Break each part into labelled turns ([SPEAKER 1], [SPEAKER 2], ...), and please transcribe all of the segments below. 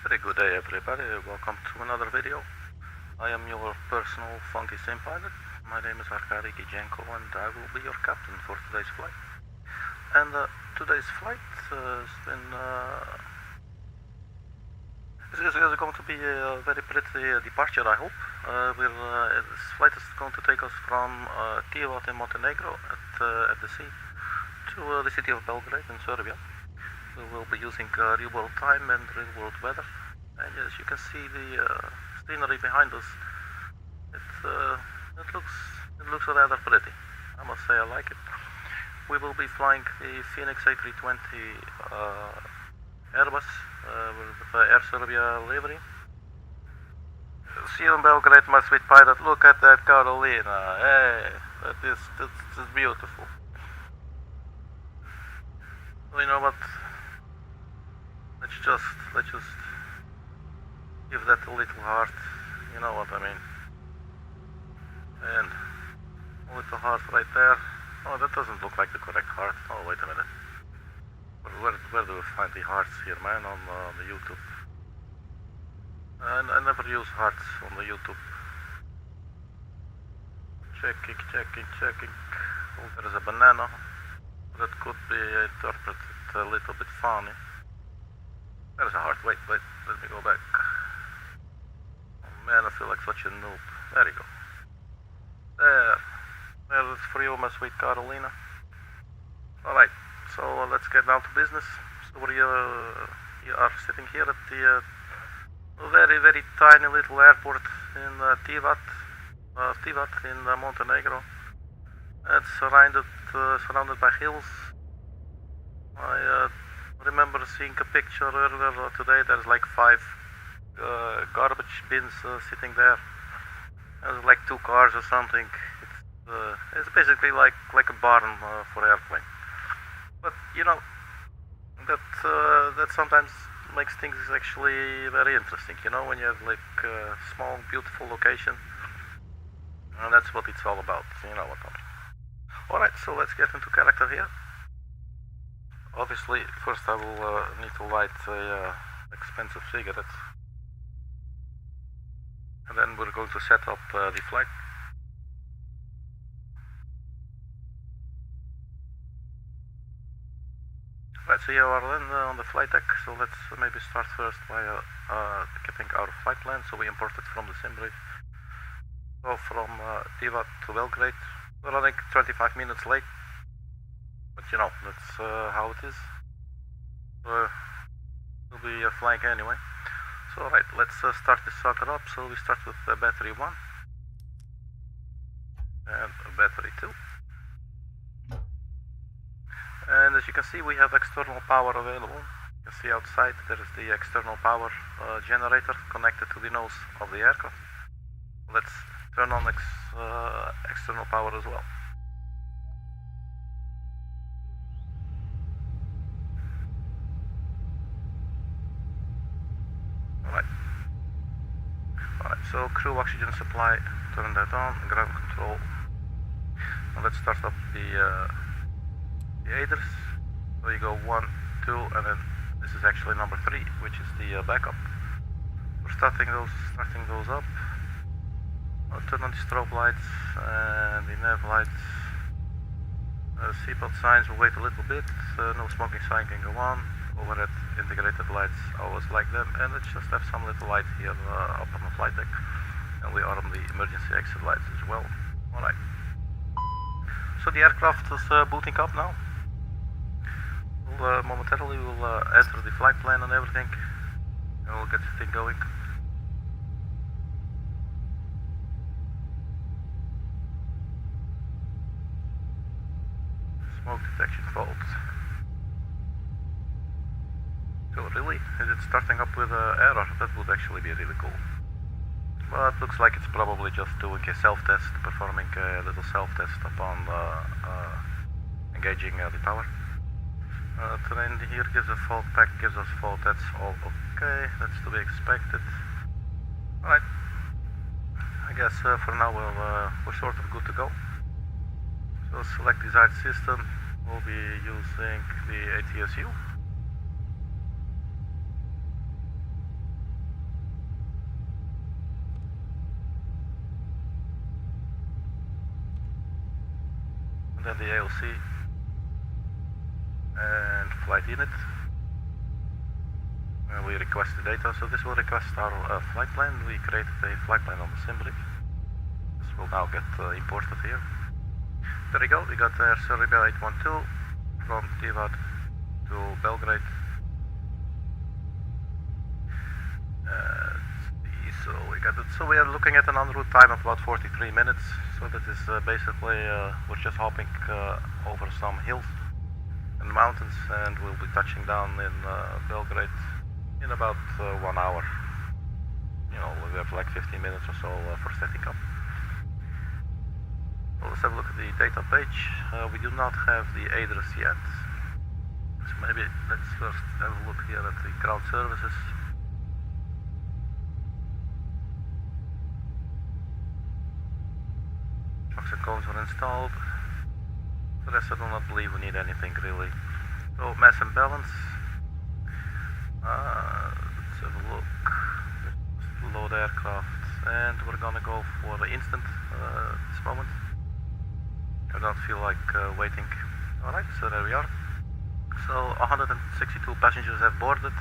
[SPEAKER 1] Very good day everybody, welcome to another video. I am your personal funky sim pilot. My name is Arkady Gidzenko and I will be your captain for today's flight. And today's flight is going to be a very pretty departure, I hope. This flight is going to take us from Tivat in Montenegro at the sea to the city of Belgrade in Serbia. We will be using real world time and real world weather. And as you can see the scenery behind us, it looks rather pretty. I must say I like it. We will be flying the Fenix A320 Airbus with Air Serbia livery. See you in Belgrade, my sweet pilot. Look at that Carolina. Hey, that's beautiful. You know what? Let's just give that a little heart. You know what I mean? And a little heart right there. Oh, that doesn't look like the correct heart. Oh, wait a minute. Where do we find the hearts here, man? On the YouTube. I never use hearts on the YouTube. Checking. Oh, there is a banana. That could be interpreted a little bit funny. There's a heart. Wait, let me go back. Oh man, I feel like such a noob. There you go. There's for you, my sweet Carolina. Alright, so let's get down to business. So you are sitting here at the very, very tiny little airport in Tivat in Montenegro. It's surrounded by hills. I remember seeing a picture earlier today. There's like 5 garbage bins sitting there. There's like 2 cars or something. It's basically like a barn for airplane. But you know that sometimes makes things actually very interesting. You know, when you have like a small, beautiful location, and that's what it's all about. You know what I mean. Alright, so let's get into character here. Obviously, first I will need to light a expensive cigarette. And then we're going to set up the flight. Right, so you are then on the flight deck, so let's maybe start first by getting our flight plan. So we imported from the SimBrief. So from Tivat to Belgrade. We're running 25 minutes late, but you know, that's how it is. We'll be flying anyway. So alright, let's start this sucker up. So we start with battery 1 and battery 2. And as you can see, we have external power available. You can see outside there is the external power generator connected to the nose of the aircraft. Let's turn on external power as well. Alright, so crew oxygen supply, turn that on, ground control. Now let's start up the aiders. So you go 1, 2, and then this is actually number 3, which is the backup. We're starting those up. I'll turn on the strobe lights and the nav lights. Seatbelt signs will wait a little bit. No smoking sign can go on. Overhead integrated lights, always like them. And let's just have some little light here up on the flight deck. And we are on the emergency exit lights as well. Alright. So the aircraft is booting up now. Momentarily we'll enter the flight plan and everything. And we'll get the thing going. Smoke detection fault. So really, is it starting up with error? That would actually be really cool. But it looks like it's probably just doing a self-test, performing a little self-test upon engaging the power. Terrain here gives a fault, pack gives us fault, that's all okay, that's to be expected. Alright, I guess for now we're sort of good to go. So select desired system, we'll be using the ATSU. then the AOC, and flight unit. We request the data, so this will request our flight plan. We created a flight plan on the assembly. This will now get imported here. There we go, we got Serbia 812 from Tivat to Belgrade. So we got it. So we are looking at an en route time of about 43 minutes. So that is basically we're just hopping over some hills and mountains, and we'll be touching down in Belgrade in about 1 hour. You know, we have like 15 minutes or so for setting up. Well, let's have a look at the data page. We do not have the address yet. So maybe let's first have a look here at the ground services. Trucks and cones are installed. The rest I do not believe we need anything really. So mass and balance. Let's have a look. Just load aircraft, and we're gonna go for the instant this moment. I don't feel like waiting. Alright, so there we are. So 162 passengers have boarded.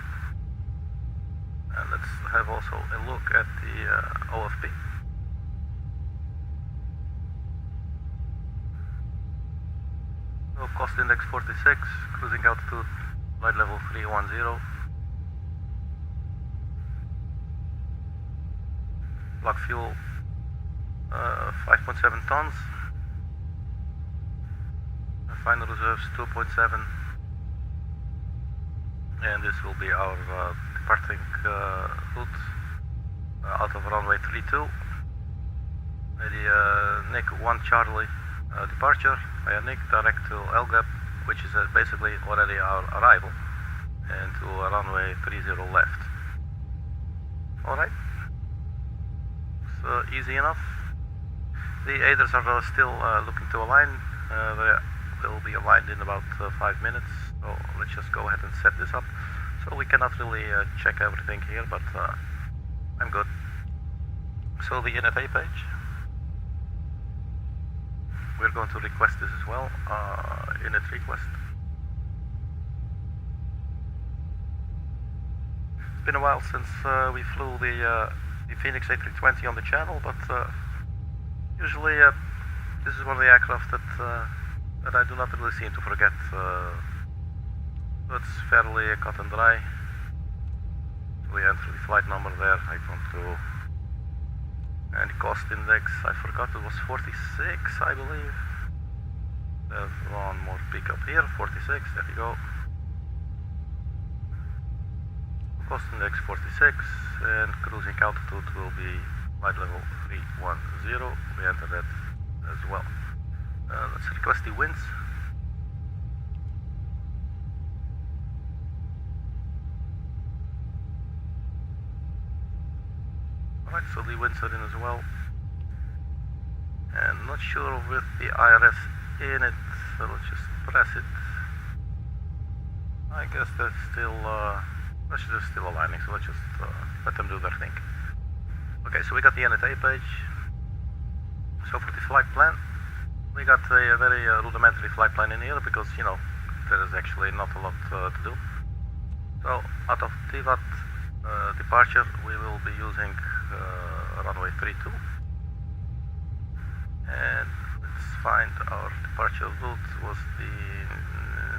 [SPEAKER 1] And let's have also a look at the OFP. So cost index 46, cruising altitude flight level 310. Block fuel 5.7 tons. Final reserves 2.7. And this will be our departing route out of runway 32. The Nick 1 Charlie departure via Nick direct to ELGEB, which is basically already our arrival, and to runway 30 left. Alright, so easy enough. The aiders are still looking to align. They will be aligned in about 5 minutes, so let's just go ahead and set this up. So we cannot really check everything here, but I'm good. So the NFA page, we're going to request this as well, init request. It's been a while since we flew the Fenix A320 on the channel, but usually this is one of the aircraft that I do not really seem to forget. So it's fairly cut and dry. We enter the flight number there, 812. And the cost index, I forgot, it was 46, I believe. There's one more pickup here, 46, there you go. Cost index 46, and cruising altitude will be flight level 310. We enter that as well. Let's request the winds. Alright, so the winds are in as well. And not sure with the IRS in it, so let's just press it. I guess that's still aligning, so let's just let them do their thing. Okay, so we got the NTA page. So for the flight plan, we got a very rudimentary flight plan in here because, you know, there is actually not a lot to do. So out of Tivat departure, we will be using runway 32. And let's find our departure route was the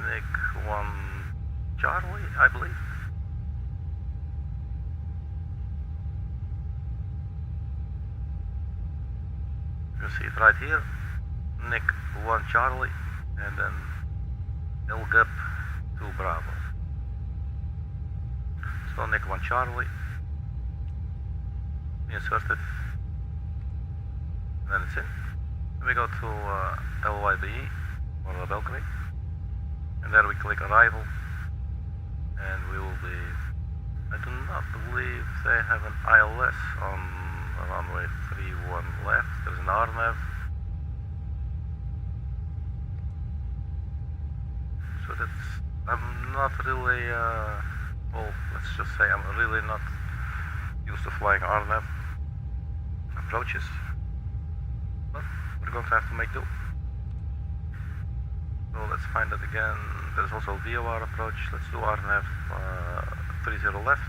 [SPEAKER 1] Nick 1 Charlie, I believe. You see it right here. Nick 1 Charlie, and then ELGEB 2 Bravo. So Nick 1 Charlie, insert it, and then it's in. Then we go to LYBE, or Belgrade, and there we click arrival, and we will be, I do not believe they have an ILS on runway 31 left, there's an RNAV. So that's, I'm not really, well, let's just say I'm really not used to flying RNAV approaches, but we're going to have to make do. let's find it again. There's also VOR approach. Let's do RNF 30 left.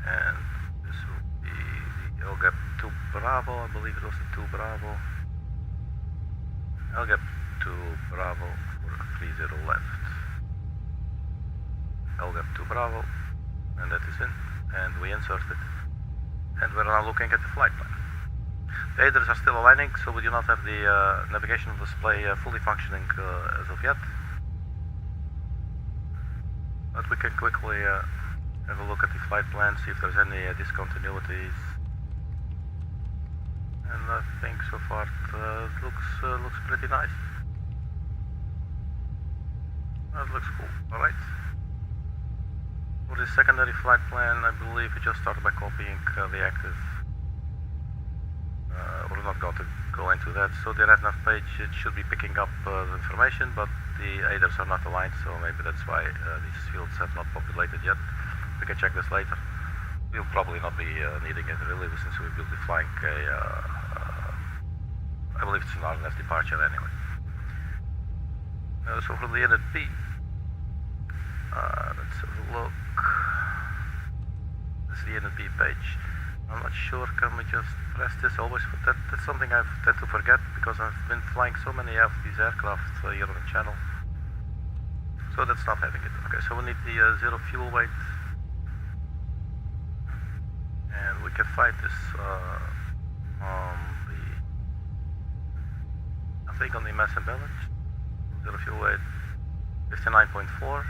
[SPEAKER 1] And this will be the ELGEB 2 Bravo. I believe it was the 2 Bravo. ELGEB 2 Bravo for 30 left. ELGEB 2 Bravo. And that is in. And we inserted. And we're now looking at the flight plan. The aiders are still aligning, so we do not have the navigation display fully functioning as of yet. But we can quickly have a look at the flight plan, see if there's any discontinuities. And I think so far it looks pretty nice. That looks cool. Alright. For the secondary flight plan, I believe we just started by copying the active. We're not going to go into that. So the RetNav page, it should be picking up the information, but the aiders are not aligned, so maybe that's why these fields have not populated yet. We can check this later. We'll probably not be needing it really, since we will be flying I believe it's an RNF departure anyway. So for the unit B, let's have a look. This is the unit B page. I'm not sure, can we just press this always? That's something I tend to forget because I've been flying so many of these aircraft here on the channel. So that's not having it. Okay, so we need the 0 fuel weight. And we can find this on the, I think on the mass and balance. 0 fuel weight, 59.4.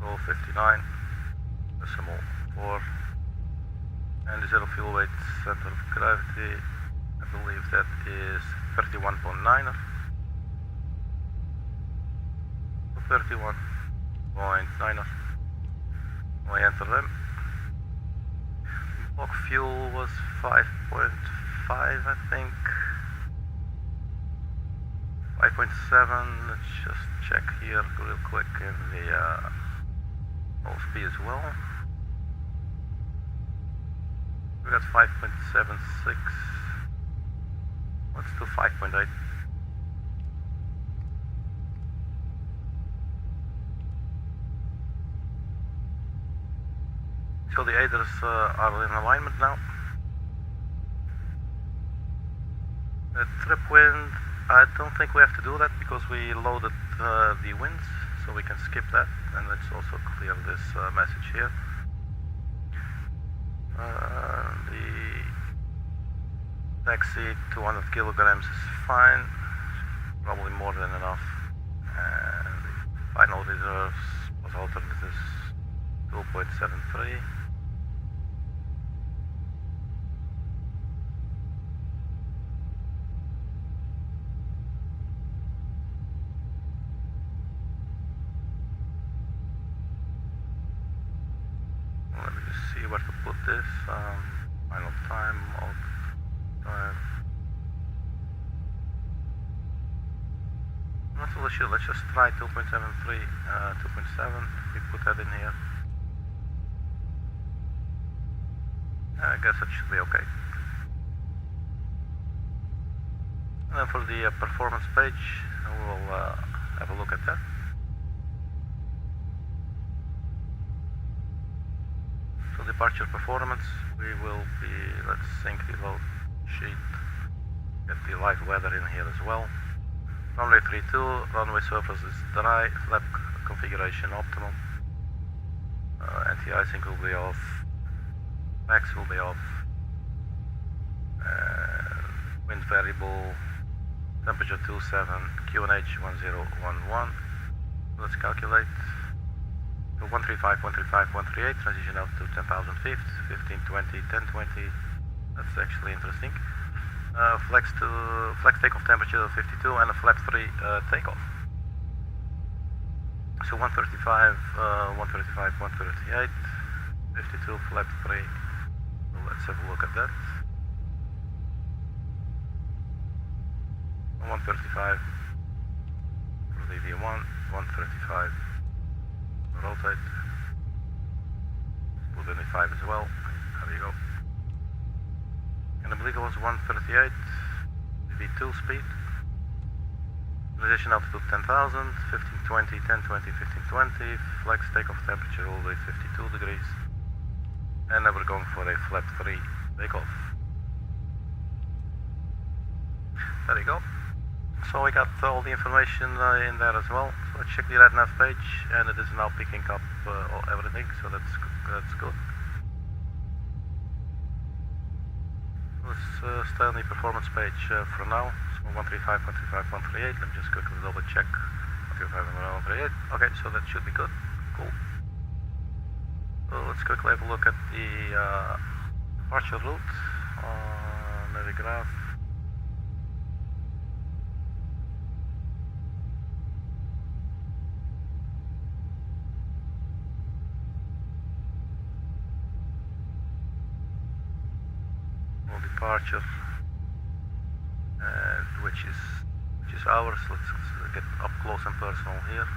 [SPEAKER 1] Roll 59. Decimal 4, and the 0 fuel weight center of gravity, I believe that is 31.9. 31.9. We enter them. Block fuel was 5.5, I think. 5.7. Let's just check here real quick in the OSP as well. We got 5.76. Let's do 5.8. So the aiders are in alignment now. The trip wind, I don't think we have to do that because we loaded the winds, so we can skip that. And let's also clear this message here. The taxi 200 kilograms is fine, probably more than enough. And the final reserves was alternatives 2.73. Let me just see where to put this. Final time, all time. Not really sure. Let's just try 2.73, 2.7. We put that in here. I guess that should be okay. And then for the performance page, we'll have a look at that. So departure performance, we will be, let's sync the load sheet, get the live weather in here as well. Runway 32, runway surface is dry, flap configuration optimum. Anti-icing will be off, max will be off. Wind variable, temperature 27, QNH 1011. Let's calculate. So 135, 135, 138, transition out to 10,000 feet, 1520, 1020. That's actually interesting. Flex takeoff temperature 52 and a flap 3 takeoff. So 135, 135, 138, 52 flap 3. So let's have a look at that. 135 for the V1, 135. Rotate. Put in the 5 as well. There you go. and I believe it was 138 V2 speed. Transition altitude 10,000, 1520, 1020, 1520, flex takeoff temperature always 52 degrees. And now we're going for a flap 3 takeoff. There you go. So we got all the information in there as well. So let's check the RadNav page, and it is now picking up everything, so that's good. Let's stay on the performance page for now. So 135, 135, 138. Let me just quickly double check. 135 and 138. Okay, so that should be good. Cool. So let's quickly have a look at the departure route on Navigraph. Departure, which is ours. Let's get up close and personal here.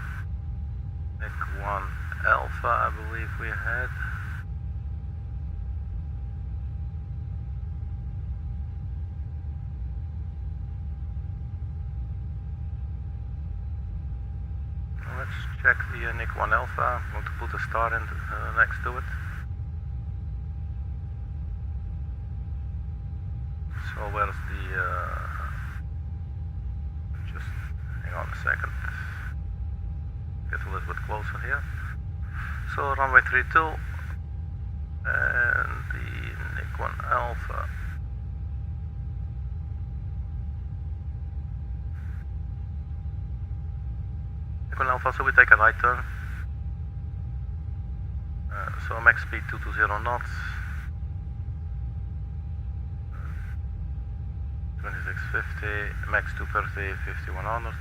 [SPEAKER 1] Nick 1 Alpha, I believe we had. Let's check the Nick 1 Alpha. I'm going to put a star in next to it. So where's the, just hang on a second, get a little bit closer here. So runway 32 and the Nick 1 Alpha. Nick 1 Alpha, so we take a right turn. So max speed 220 knots. 2650, max 230, 5100,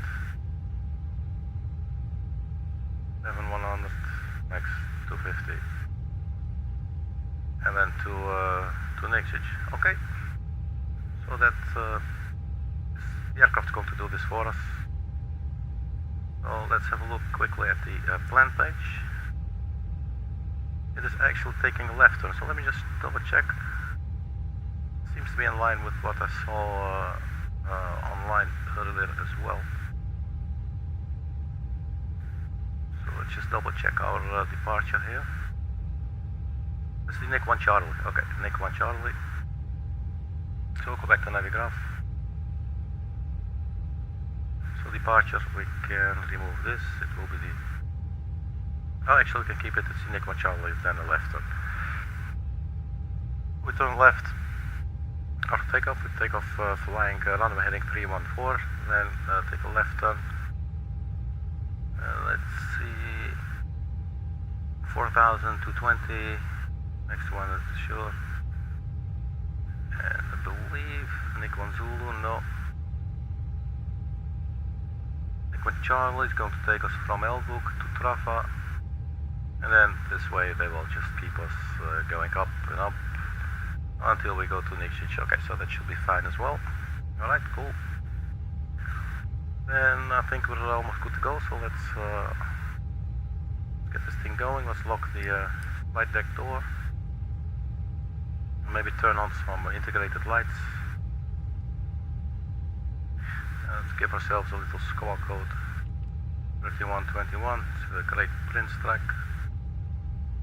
[SPEAKER 1] 7100, max 250, and then to Nixage. Okay, so that the aircraft is going to do this for us. So let's have a look quickly at the plan page. It is actually taking a left turn, so let me just double check. Seems to be in line with what I saw online earlier as well. So let's just double check our departure here. This is the Nick 1 Charlie. Okay, Nick 1 Charlie. So go back to Navigraph. So departure, we can remove this. It will be the... Oh, actually we can keep it. It's the Nick 1 Charlie, then a left turn. We turn left. Our takeoff, we take off flying runway heading 314, then take a left turn. Let's see, 4,220, next one is sure. And I believe Nick 1 Zulu, no. Nick 1 Charlie is going to take us from Elbuk to Trafa, and then this way they will just keep us going up and up until we go to Nixage. Okay, so that should be fine as well. Alright, cool. Then I think we're almost good to go, so let's get this thing going. Let's lock the flight deck door. Maybe turn on some integrated lights. Let's give ourselves a little squawk code. 3121, it's a Great Prince track.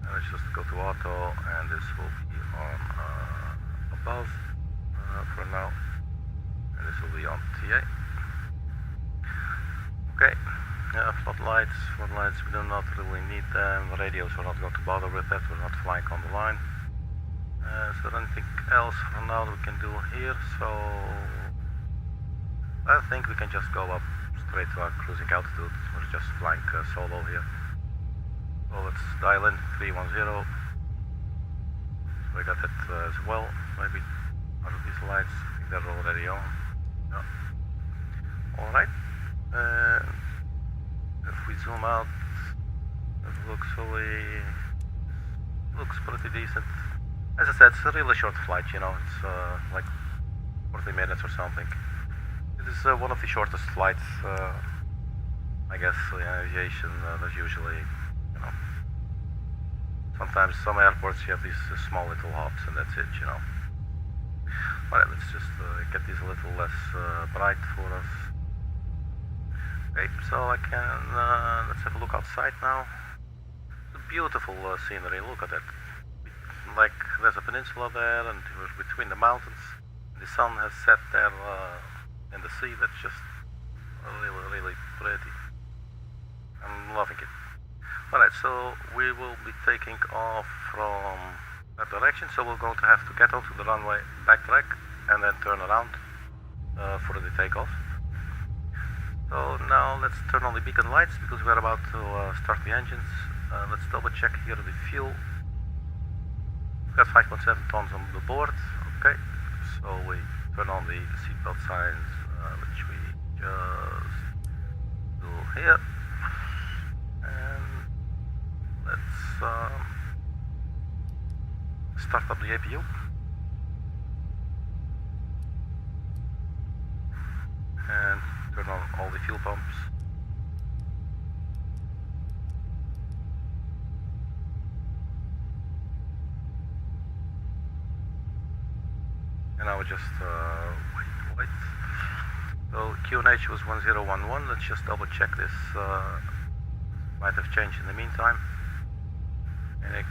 [SPEAKER 1] And let's just go to auto, and this will be on above for now, and this will be on TA. Okay, floodlights, we do not really need them. Radios, we're not going to bother with that, we're not flying on the line. Is there anything else for now that we can do here? So I think we can just go up straight to our cruising altitude. We're just flying solo here. So let's dial in 310. So we got that as well. Maybe out of these lights, I think they're already on. Yeah. Alright. If we zoom out, it looks pretty decent. As I said, it's a really short flight, you know, it's like 40 minutes or something. It is one of the shortest flights, I guess, in aviation. There's usually, you know, sometimes some airports you have these small little hops and that's it, you know. Alright, let's just get these a little less bright for us. Okay, so I can, let's have a look outside now. It's a beautiful scenery, look at that. Like, there's a peninsula there and we're between the mountains. The sun has set there in the sea, that's just really, really pretty. I'm loving it. Alright, so we will be taking off from that direction, so we're going to have to get onto the runway, backtrack, and then turn around for the takeoff. So now let's turn on the beacon lights because we're about to start the engines. Let's double check here the fuel. We've got 5.7 tons on the board. Okay, so we turn on the seatbelt signs, which we just do here. And let's start up the APU. And turn on all the fuel pumps. And I will just wait. So QNH was 1011. Let's just double check this. Might have changed in the meantime. Fenix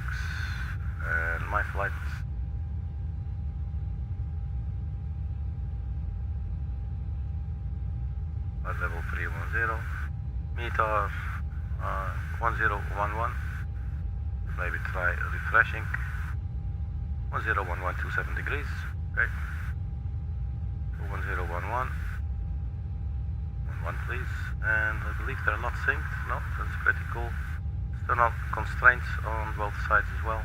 [SPEAKER 1] and my flight. Level 310. Meter 1011. Maybe try refreshing. 101127 degrees. Okay. 1011. 11 please. And I believe they're not synced. No, that's pretty cool. Turn on constraints on both sides as well.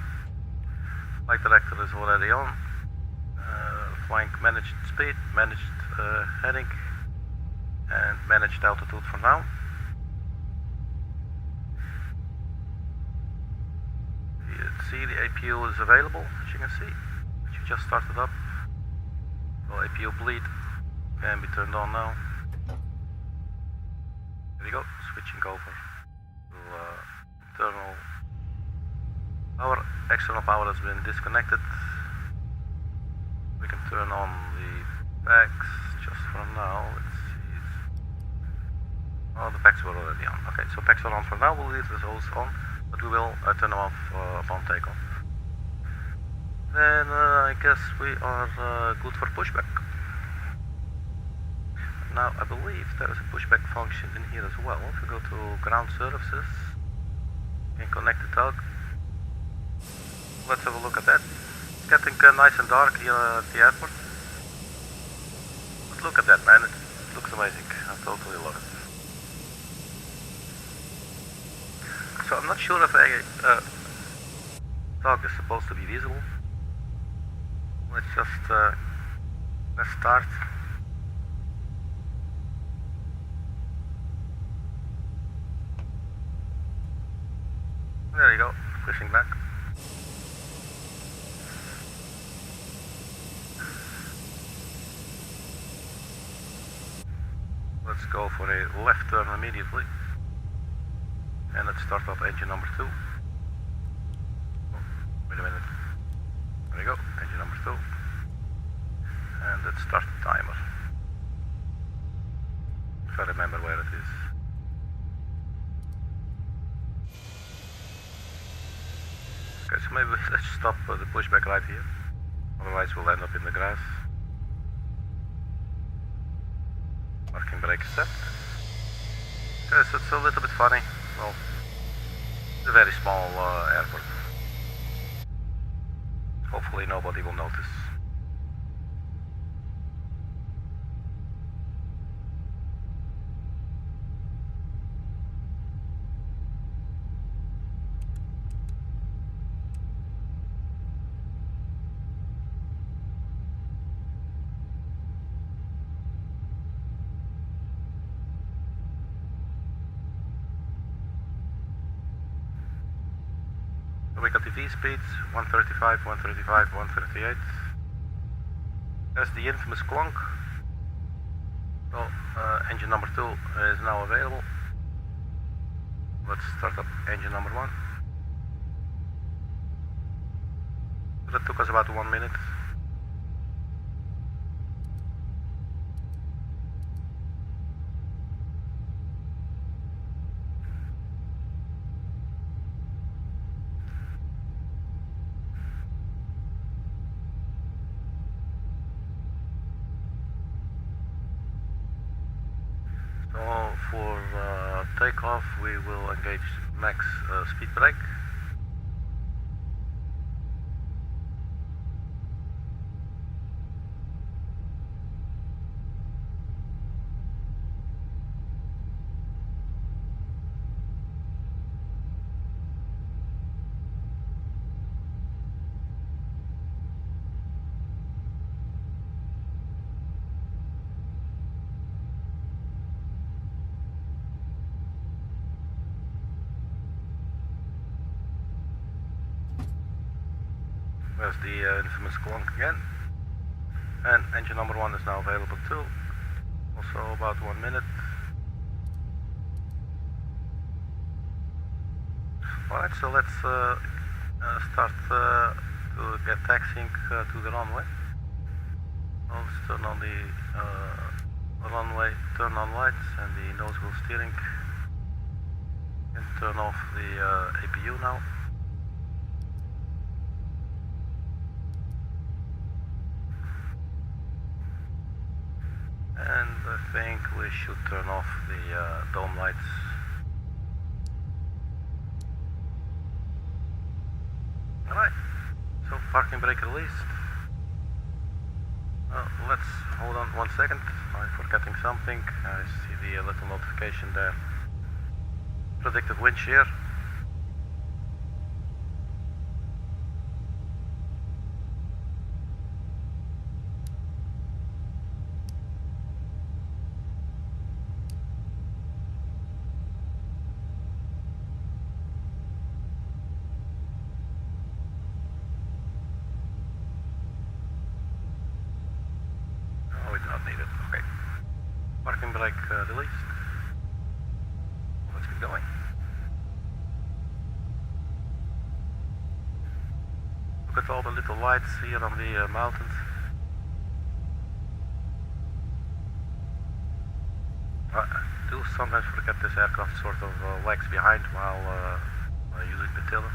[SPEAKER 1] Flight director is already on. Flying managed speed, managed heading, and managed altitude for now. You see the APU is available, as you can see, which you just started up. So APU bleed can be turned on now. There we go, switching over to internal power. External power has been disconnected. We can turn on the packs just for now. Let's see. Oh, the packs were already on. Okay, so packs are on for now. We'll leave this hose on, but we will turn them off upon takeoff. Then I guess we are good for pushback. Now I believe there is a pushback function in here as well. If we go to ground services, you can connect the tug. Let's have a look at that. It's getting nice and dark here at the airport. But look at that, man. It looks amazing. I totally love it. So I'm not sure if a tug is supposed to be visible. Let's just let's start. There you go, pushing back. Let's go for a left turn immediately. And let's start up engine number 2. Oh, wait a minute. There you go, engine number 2. And let's start the timer. If I remember where it is. Okay, so maybe let's stop the pushback right here. Otherwise we'll end up in the grass. Parking brake set. Okay, so it's a little bit funny. Well, it's a very small airport. Hopefully nobody will notice. So we got the V speeds, 135, 135, 138. There's the infamous clunk. So engine number 2 is now available. Let's start up engine number 1. That took us about 1 minute. takeoff, we will engage max speed brake. There's the infamous clunk again, and engine number 1 is now available too, also about 1 minute. Alright, so let's start to get taxiing to the runway. Let's turn on the runway turn on lights and the nose wheel steering, and turn off the APU now. And I think we should turn off the dome lights. Alright, so parking brake released. Let's hold on 1 second, I'm forgetting something. I see the little notification there. Predicted wind shear. Released. Let's get going. Look at all the little lights here on the mountains. I do sometimes forget this aircraft sort of lags behind while using the tiller.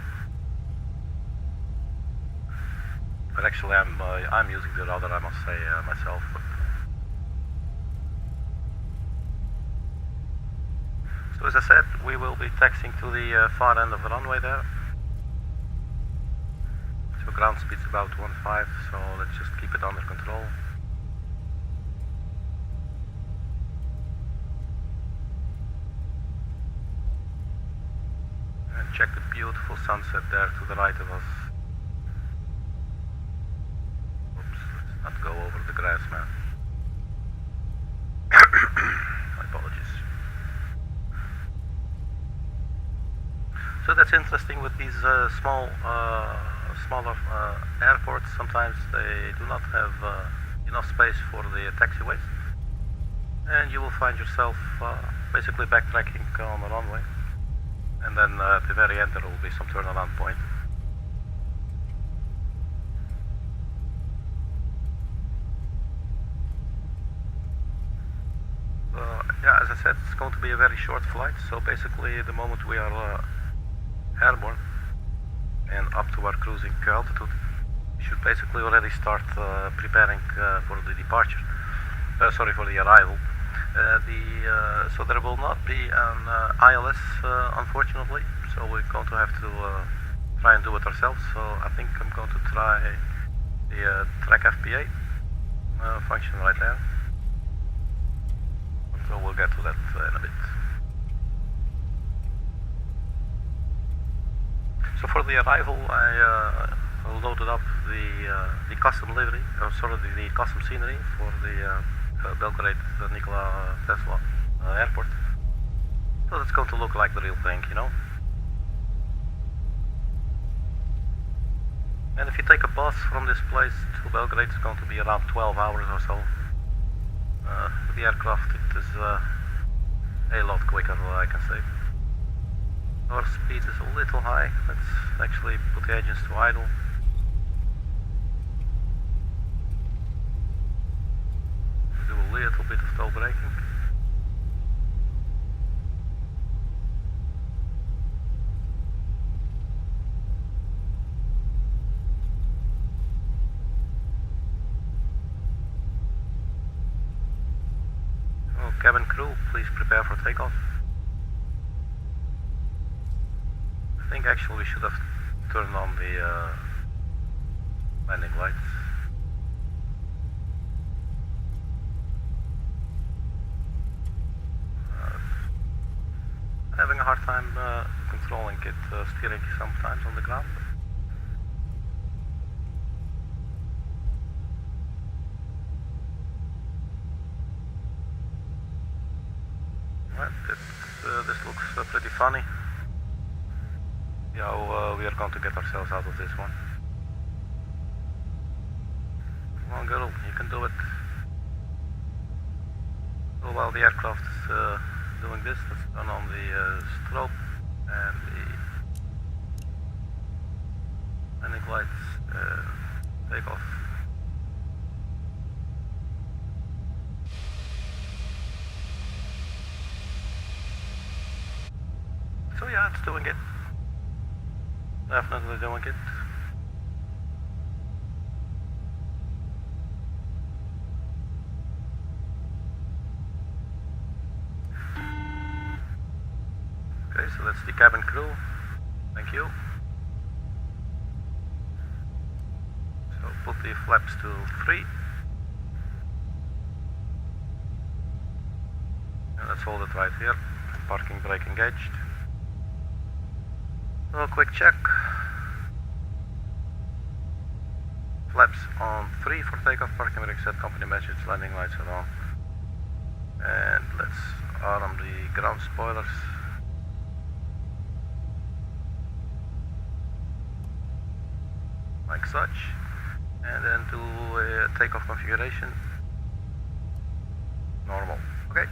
[SPEAKER 1] But actually I'm using the rudder, I must say, myself. So as I said, we will be taxiing to the far end of the runway there. So ground speed's about 1.5, so let's just keep it under control. And check the beautiful sunset there to the right of us. Oops, let's not go over the grass, man. My apologies. So that's interesting with these smaller airports. Sometimes they do not have enough space for the taxiways, and you will find yourself basically backtracking on the runway, and then at the very end there will be some turnaround point. Yeah, as I said, it's going to be a very short flight, so basically the moment we are airborne and up to our cruising altitude, we should basically already start preparing for the departure. For the arrival. So there will not be an ILS, unfortunately. So we're going to have to try and do it ourselves. So I think I'm going to try the track FPA function right there. So we'll get to that in a bit. So for the arrival, I loaded up the custom livery, the custom scenery for the Belgrade Nikola Tesla airport. So it's going to look like the real thing, you know. And if you take a bus from this place to Belgrade, it's going to be around 12 hours or so. With the aircraft, it is a lot quicker, I can say. Our speed is a little high. Let's actually put the engines to idle. Do a little bit of toe braking. Cabin crew, please prepare for takeoff. think actually we should have turned on the landing lights. Having a hard time controlling it, steering sometimes on the ground. Right, this looks pretty funny. Yeah, we are going to get ourselves out of this one. Come on, girl, you can do it. So while the aircraft is doing this, let's turn on the strobe and the landing lights, take off. So yeah, it's doing it. Definitely doing it. Okay, so that's the cabin crew. Thank you. So put the flaps to 3. And let's hold it right here. Parking brake engaged. So quick check. Flaps on 3 for takeoff, parking brake set, company message, landing lights are on. And let's arm the ground spoilers. Like such. And then do a takeoff configuration. Normal. Okay,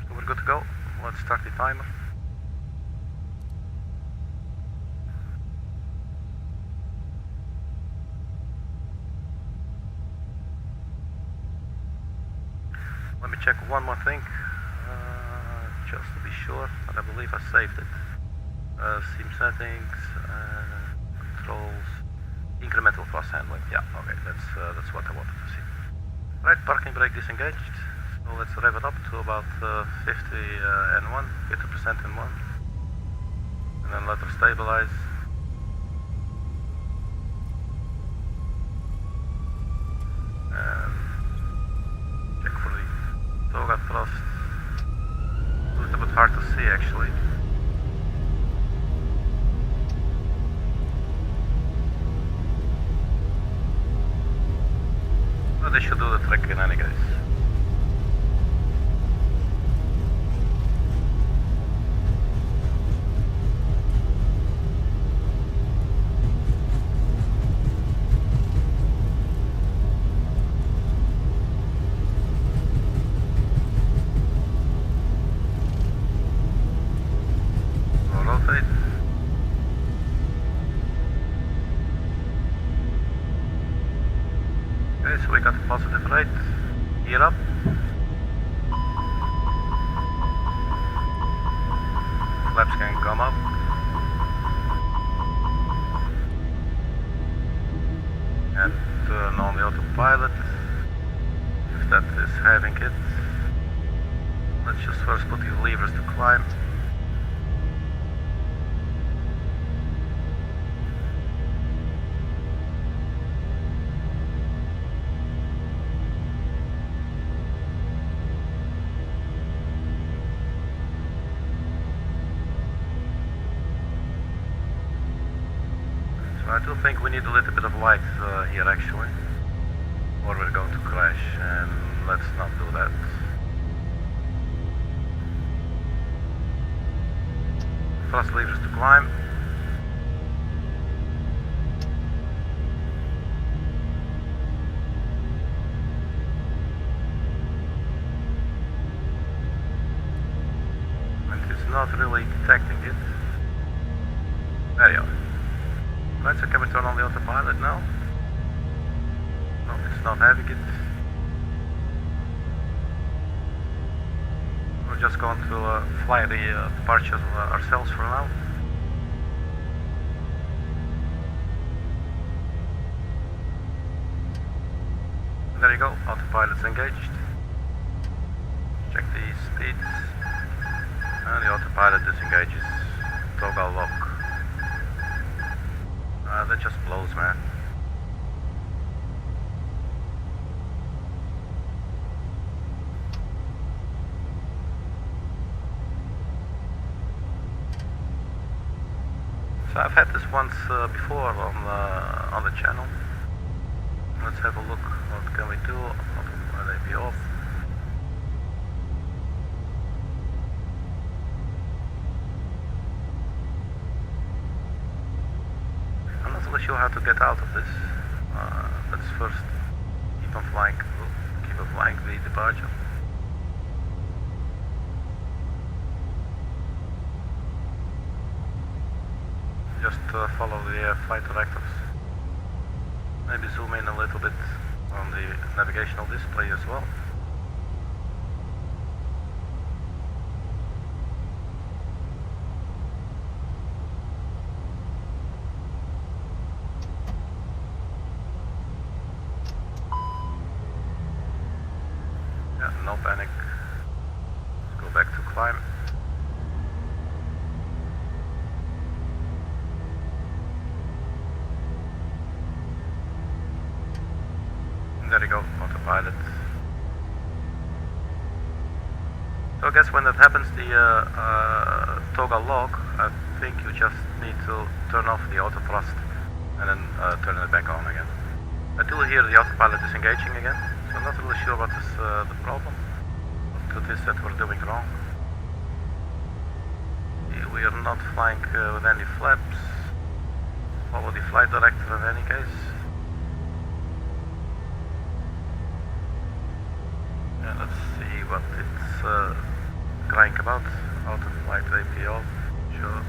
[SPEAKER 1] so we're good to go. Let's start the timer. Let me check one more thing, just to be sure, but I believe I saved it. Seam settings, controls, incremental thrust handling. Yeah, okay, that's what I wanted to see. Right, parking brake disengaged. So let's rev it up to about 50 N1, 50% N1, and then let her stabilize. Got thrust. A little bit hard to see actually. But they should do the trick in any case. So we got a positive rate, gear up. Flaps can come up. And turn on the autopilot, if that is having it. Let's just first put the levers to climb. I do think we need a little bit of light here actually, or we're going to crash, and let's not do that. Thrust levers to climb. And it's not really detecting it. There you are. Right, so can we turn on the autopilot now? No, it's not having it. We're just going to fly the departure ourselves for now. And there you go, autopilot's engaged. Check the speeds. And the autopilot disengages. Toggle lock. That just blows, man. So I've had this once before on the channel. Let's have a look. What can we do? Will they be off? I'm not really sure how to get out of this. Let's first keep on flying the departure. Just follow the flight directives. Maybe zoom in a little bit on the navigational display as well. Yeah, no panic. Let's go back to climb. There you go, autopilot. So I guess when that happens, the toggle log, I think you just need to turn off the auto thrust and then turn it back on again. I do hear the autopilot is engaging again, so I'm not really sure what is the problem. What it is that we're doing wrong. We are not flying with any flaps. Follow the flight directive in any case. Let's see what it's crying about. Out of flight APO, sure.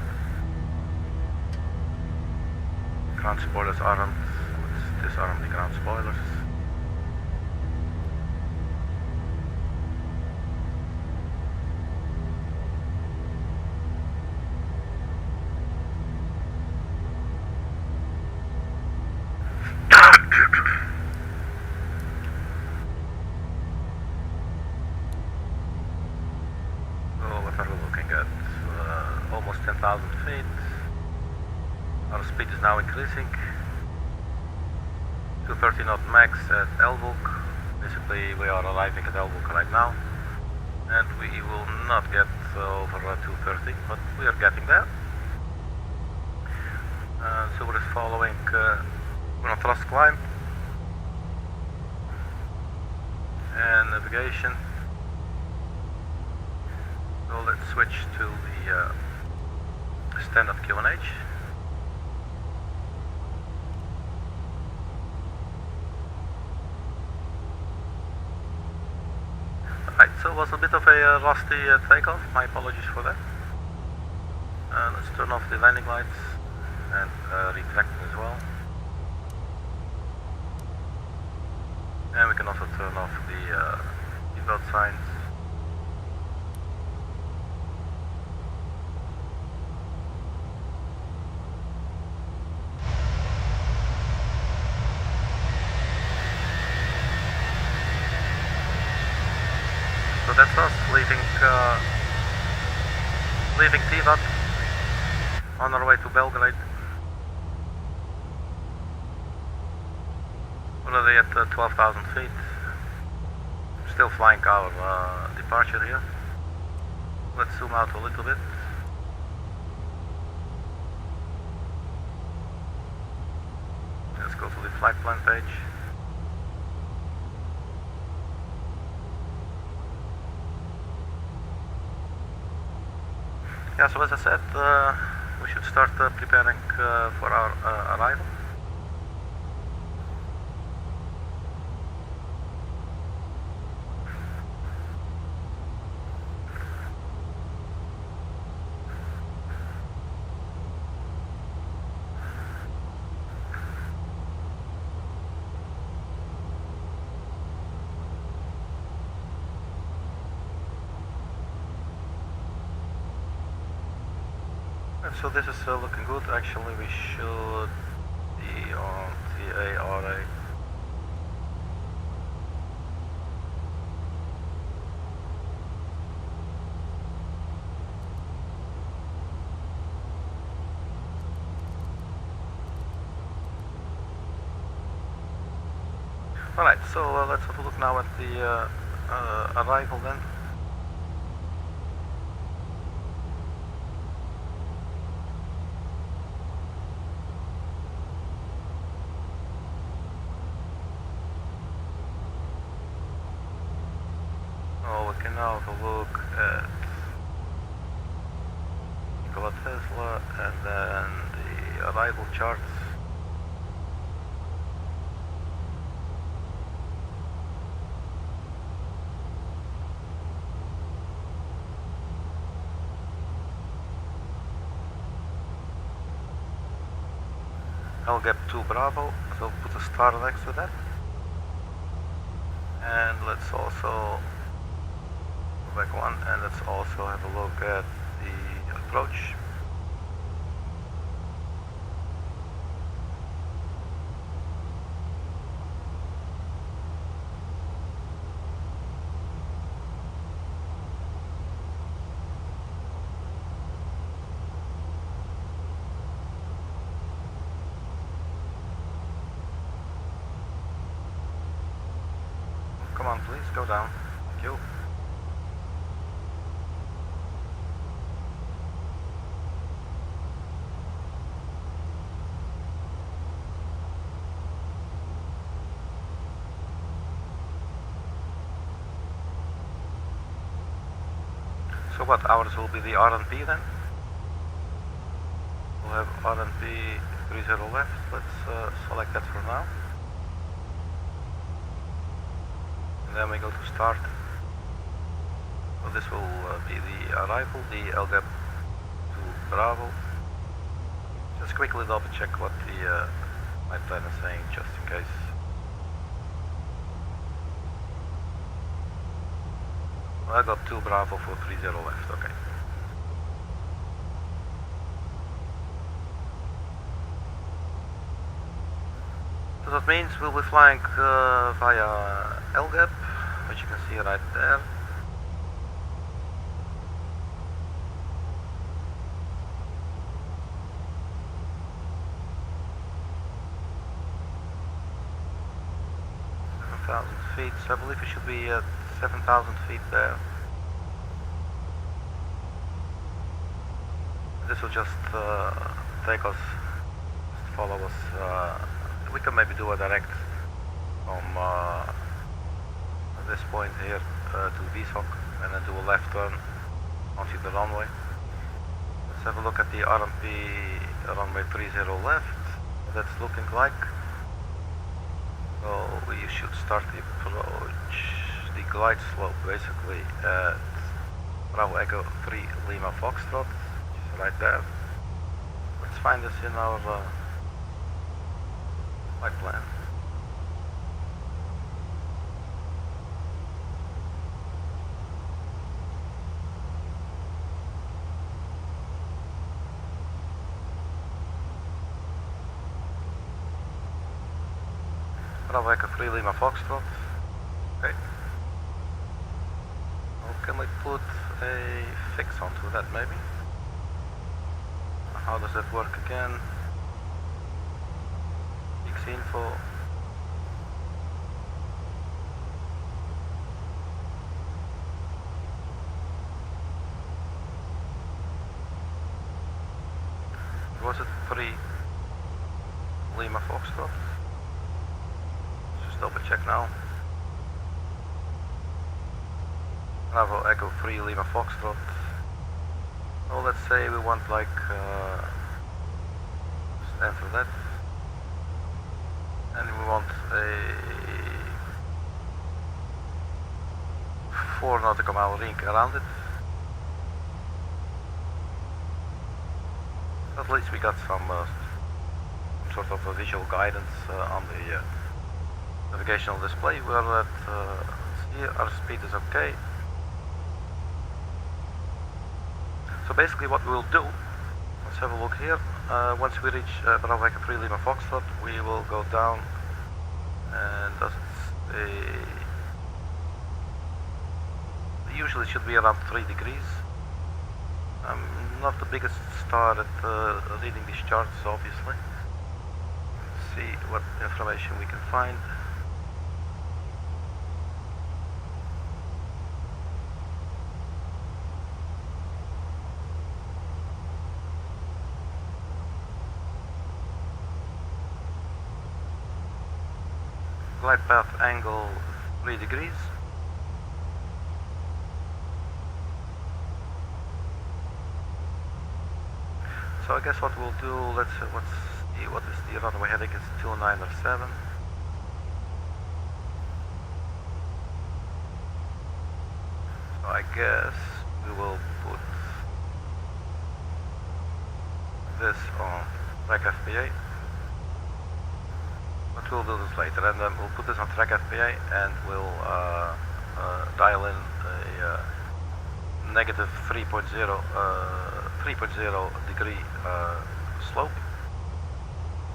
[SPEAKER 1] Ground spoilers aren't. Let's disarm the ground spoilers. Almost 10,000 feet. Our speed is now increasing. 230 knot max at LYBE. Basically, we are arriving at LYBE right now, and we will not get over 230, but we are getting there. So we're following. We're on thrust climb and navigation. So let's switch to the standard QNH. Right, so it was a bit of a rusty takeoff. My apologies for that. Let's turn off the landing lights and retracting as well. And we can also turn off the seatbelt signs. So that's us leaving Tivat on our way to Belgrade. Already at 12,000 feet. Still flying our departure here. Let's zoom out a little bit. Let's go to the flight plan page. Yeah, so as I said, we should start preparing for our arrival. So this is looking good. Actually, we should be on TARA. Alright, so let's have a look now at the arrival then. Oh, we can now have a look at Nikola Tesla and then the arrival charts. ELGEB 2 Bravo, so put a star next to that. And let's also go back one, and let's also have a look at the approach. Come on, please, go down. Thank you. So what hours will be the R&P then? We'll have R&P 30 left. Let's select that for now. And then we go to start. So this will be the arrival, the ELGEB 2 Bravo. Just quickly double check what the my plan is saying, just in case. Well, I got 2 Bravo for 30 left, okay. So that means we'll be flying via ELGEB, which you can see right there. Feet, so I believe it should be at 7,000 feet there. This will just take us, just follow us. We can maybe do a direct from this point here to Visok and then do a left turn onto the runway. Let's have a look at the RMP runway 30 left, what that's looking like. So we should start the approach, the glide slope basically at Bravo Echo 3 Lima Foxtrot, which is right there. Let's find this in our flight plan. Bravo Echo 3 Lima Foxtrot. Okay. Well, can we put a fix onto that maybe? How does that work again? Fix info. Was it 3 Lima Foxtrot? Double check now. Bravo Echo 3 Lima Foxtrot. Well, let's say we want like just enter that, and we want a 4 nautical mile ring around it. At least we got some sort of a visual guidance on the navigational display. We're at here, our speed is okay. So basically what we will do, let's have a look here. Once we reach Bravo Echo 3 Lima Foxtrot, we will go down, and usually it should be around 3 degrees. I'm not the biggest star at reading these charts, obviously. Let's see what information we can find. glide path angle 3 degrees. So I guess what we'll do, let's see, what is the runway heading? It's 2907. So I guess we will put this on track FPA. But we'll do this later, and then we'll put this on track FPA, and we'll dial in a negative 3.0 degree slope,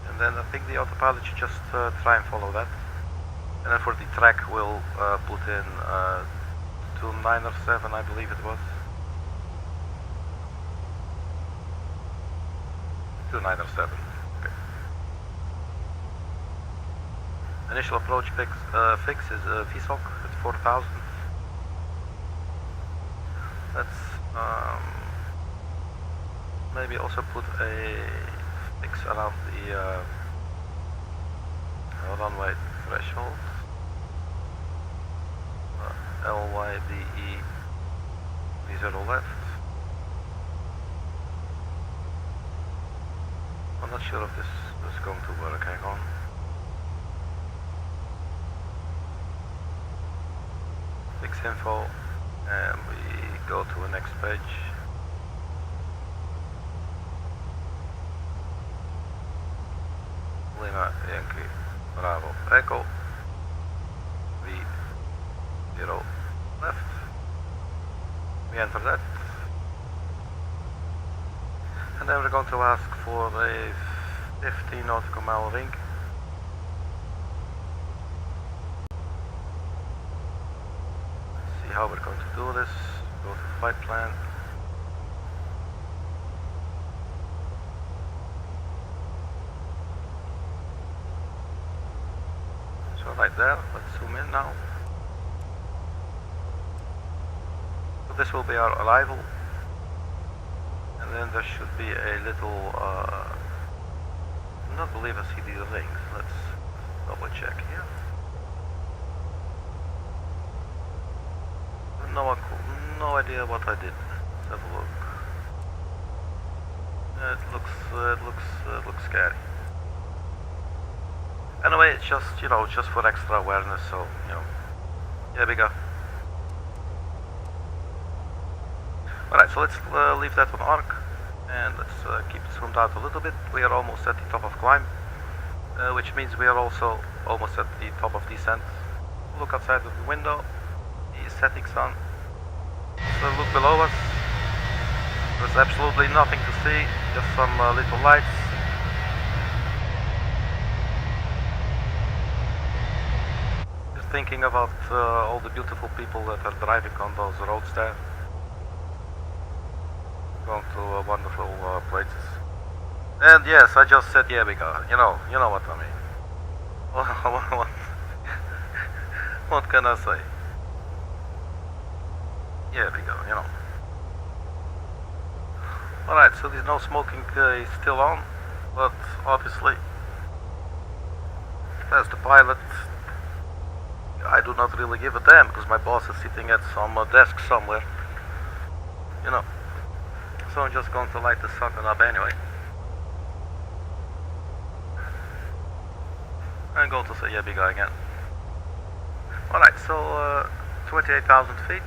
[SPEAKER 1] and then I think the autopilot should just try and follow that. And then for the track we'll put in 2907, I believe it was. 2907. Okay. Initial approach fix is VSOC at 4000. Let's maybe also put a fix around the runway threshold. LYBE 30 left. I'm not sure if this is going to work. Hang on. Fix info, and we go to the next page. Lima Yankee Bravo Echo 30 left. We enter that, and then we're going to ask for a 15 nautical mile ring. Let's see how we're going to do this. Go to flight plan. So right there, let's zoom in now. So this will be our arrival, and then there should be a little I do not believe I see the rings. Let's double check here. No idea what I did. Let's have a look. It looks scary. Anyway, it's just, you know, just for extra awareness. So, you know, here we go. All right, so let's leave that on arc, and let's keep it zoomed out a little bit. We are almost at the top of climb, which means we are also almost at the top of descent. Look outside of the window. The setting sun. So look below us. There's absolutely nothing to see, just some little lights. Just thinking about all the beautiful people that are driving on those roads there. Going to wonderful places. And yes, I just said, yeah, we go. You know what I mean. What can I say? Yeah, we go, you know. Alright, so there's no smoking is still on, but obviously, as the pilot, I do not really give a damn, because my boss is sitting at some desk somewhere, you know. So I'm just going to light the sucker up anyway. I'm going to say, yeah, big guy again. Alright, so 28,000 feet.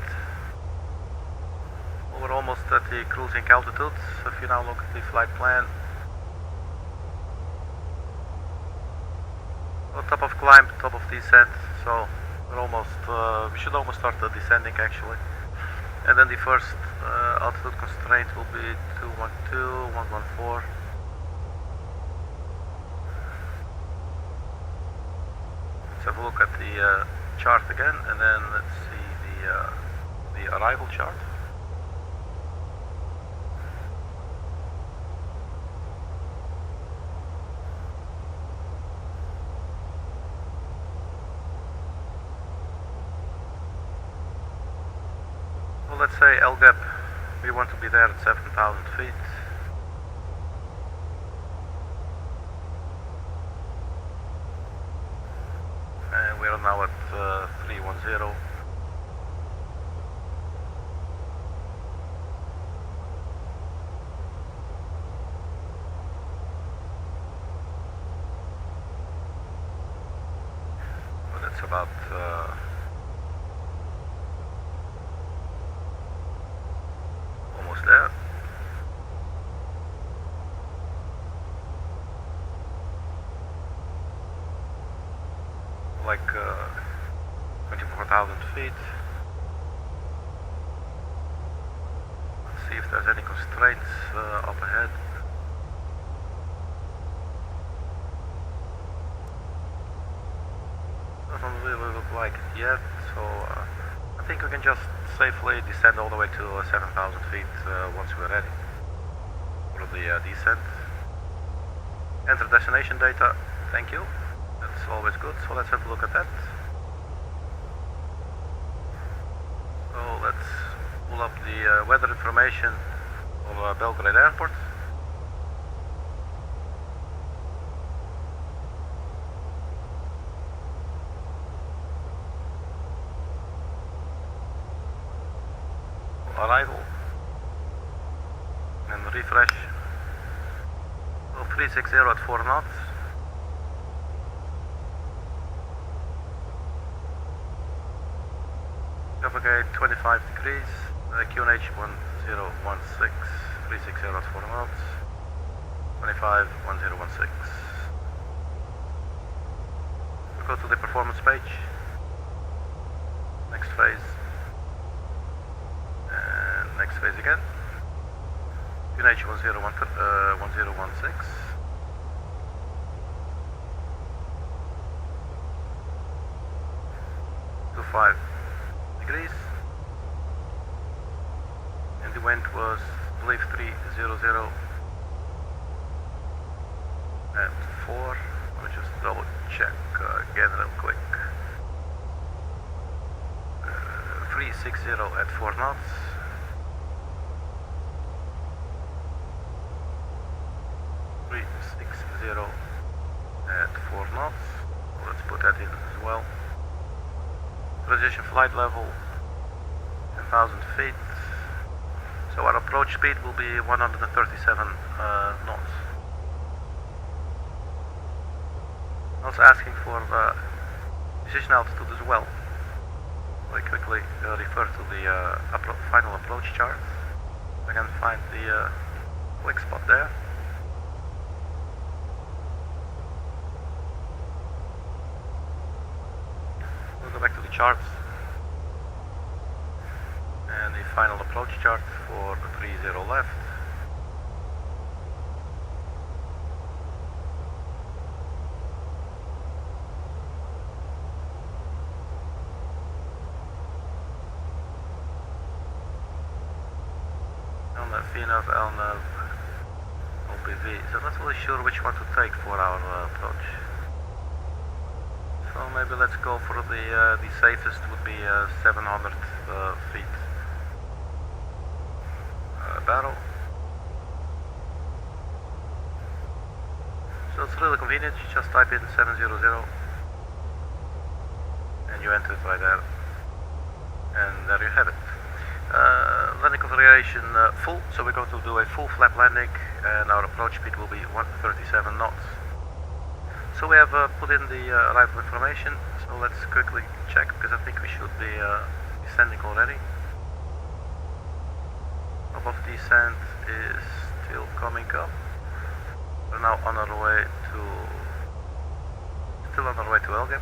[SPEAKER 1] We're almost at the cruising altitude. So if you now look at the flight plan, well, top of climb, top of descent. So we're almost, we should almost start descending actually. And then the first altitude constraint will be 212, 114. Let's have a look at the chart again, and then let's see the arrival chart. Let's say ELGEB, we want to be there at 7,000 feet. And about almost there. Like 24,000 feet. Let's see if there's any constraints up ahead. Doesn't really look like it yet, so I think we can just safely descend all the way to 7,000 feet once we're ready for the descent. Enter destination data, thank you. That's always good, so let's have a look at that. So let's pull up the weather information of Belgrade Airport. Arrival and refresh. So 360 at 4 knots. Navigate 25 degrees, QNH 1016, 360 at 4 knots, 25 1016. We go to the performance page. Next phase. And next phase again. QNH 1016. Five degrees, and the wind was, I believe, 300 at 4. Let me just double check again real quick. 360 at 4 knots. At 4 knots. Let's put that in as well. Transition flight level 10,000 feet. So our approach speed will be 137 knots. Also asking for the decision altitude as well. Very quickly refer to the final approach chart. I can find the click spot there. We'll go back to the charts and the final approach chart for 30 left. LYTV, LYBE. So not really sure which one to take for our approach. So maybe let's go for the safest would be 700 feet barrel. So it's really convenient. You just type in 700 and you enter it right there, and there you have it. Landing configuration full, so we're going to do a full flap landing, and our approach speed will be 137 knots. So we have put in the arrival information, so let's quickly check, because I think we should be descending already. Above descent is still coming up. We're now on our way to, ELGEB.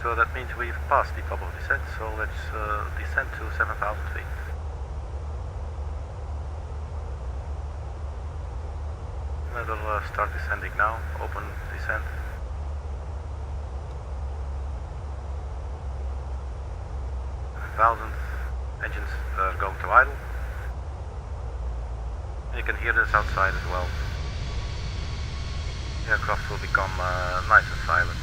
[SPEAKER 1] So that means we've passed the top of descent, so let's descend to 7,000 feet. We'll start descending now, open descent. Engines are going to idle. You can hear this outside as well. The aircraft will become nice and silent.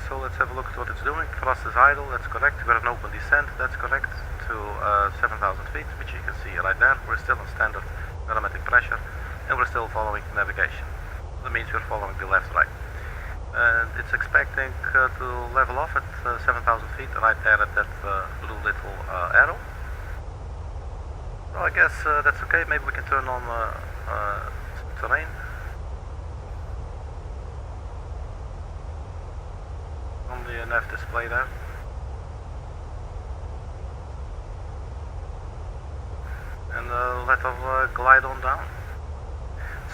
[SPEAKER 1] So let's have a look at what it's doing. Thrust is idle, that's correct. We're an open descent, that's correct, to 7,000 feet, which you can see right there. We're still on standard barometric pressure. and we're still following navigation. That means we're following the left-right. And it's expecting to level off at 7,000 feet, right there at that blue little arrow. So I guess that's okay. Maybe we can turn on some terrain. On the nav display there. And let us glide on down.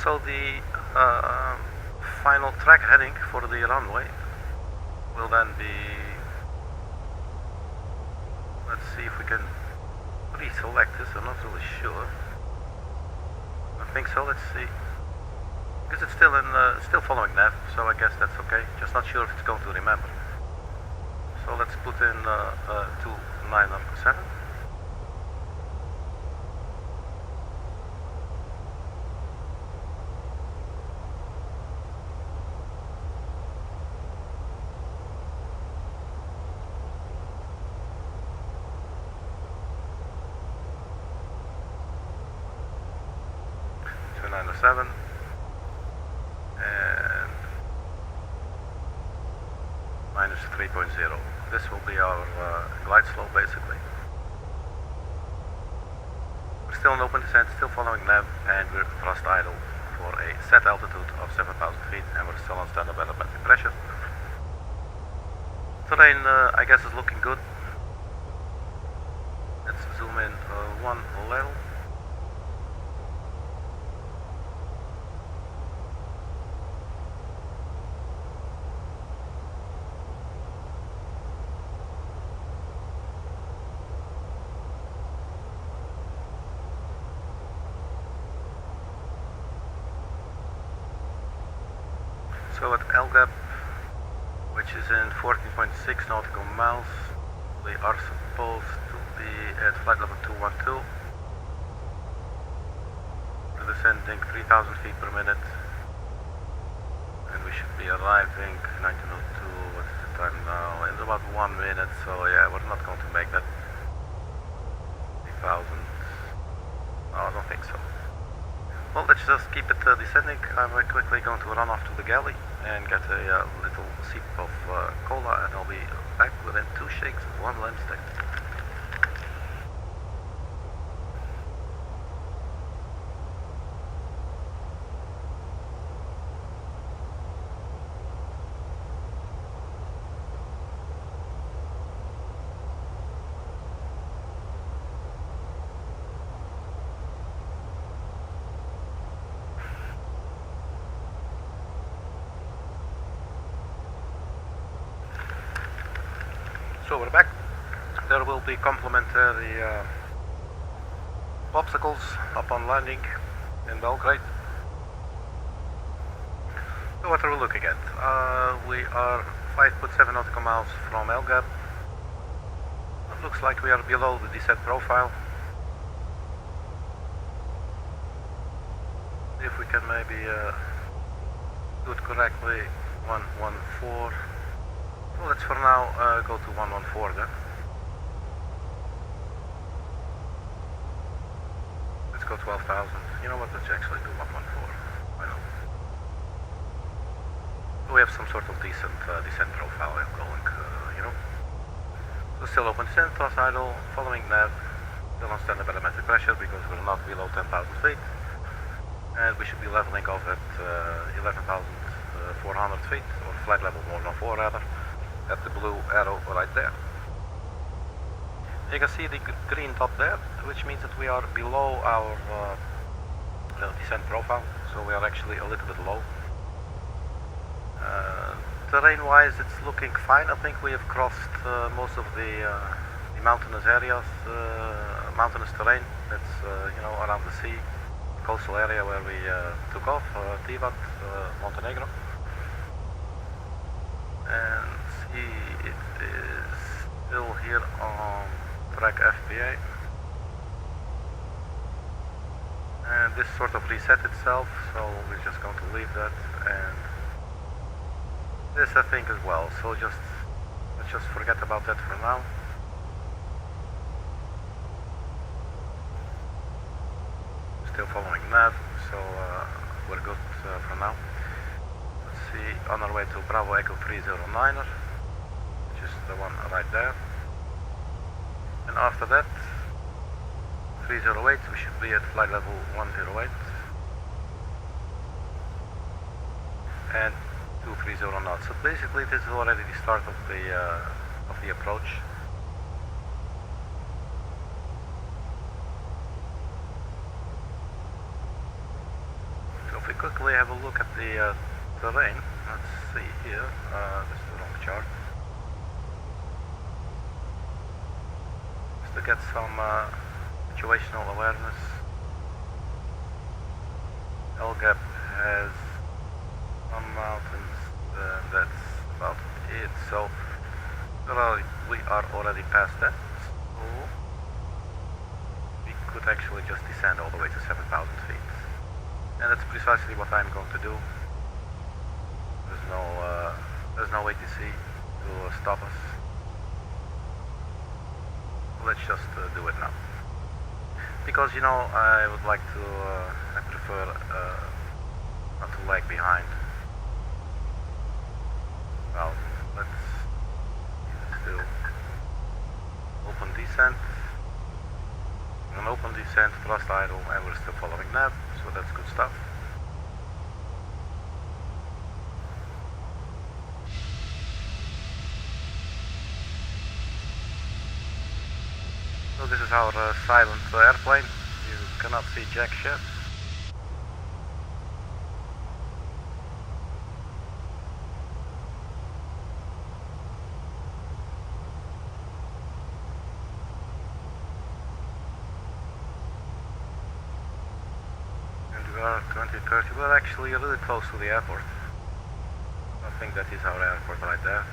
[SPEAKER 1] So the final track heading for the runway will then be, let's see if we can pre-select this. I'm not really sure. I think so. Let's see, because it's still in still following nav, so I guess that's okay. Just not sure if it's going to remember. So let's put in 2907. And minus 3.0. This will be our glide slope basically. We're still in open descent, still following nav, and we're thrust idle for a set altitude of 7,000 feet, and we're still on standard barometric pressure. Terrain, I guess, is looking good. Let's zoom in one level. So at ELGEB, which is in 14.6 nautical miles, we are supposed to be at flight level 212. We're descending 3,000 feet per minute, and we should be arriving 1902. What's the time now? In about 1 minute. So yeah, we're not going to make that 3,000. No, I don't think so. Well, let's just keep it descending. I'm quickly going to run off to the galley and get a little sip of cola, and I'll be back within 2 shakes of 1 lens stick. So we're back. There will be complimentary popsicles upon landing in Belgrade. So what are we looking at? We are 5.7 nautical miles from ELGEB. It looks like we are below the descent profile. If we can maybe do it correctly, 114. Well, let's for now go to 114 then. Let's go 12,000. You know what, let's actually do 114. Why not? We have some sort of decent descent profile going, you know. So still open descent, thrust idle, following nav, still on standard barometric pressure because we're not below 10,000 feet. And we should be leveling off at 11,400 feet, or flight level 104 rather. At the blue arrow right there. You can see the green dot there, which means that we are below our descent profile, so we are actually a little bit low. Terrain-wise, it's looking fine. I think we have crossed most of the mountainous areas, mountainous terrain that's you know, around the sea, coastal area where we took off, Tivat, Montenegro. And it is still here on track FPA, and this sort of reset itself, so we're just going to leave that, and this I think as well, so let's just forget about that for now. Still following nav, so we're good for now. Let's see, on our way to Bravo Echo 309er, which is the one right there. And after that, 308, we should be at flight level 108. And 230 knots. So basically this is already the start of the approach. So if we quickly have a look at the terrain, let's see here, this is the wrong chart. Just to get some situational awareness. ELGEB has some mountains, and that's about it. So we are already past that. So we could actually just descend all the way to 7,000 feet. And that's precisely what I'm going to do. There's no ATC to stop us. Let's just do it now. Because, you know, I would like to, I prefer not to lag behind. Well, let's do open descent. An open descent, thrust idle, and we're still following nav, so that's good stuff. So this is our silent airplane. You cannot see jack shit. And we are 2030. We're actually really close to the airport. I think that is our airport right there.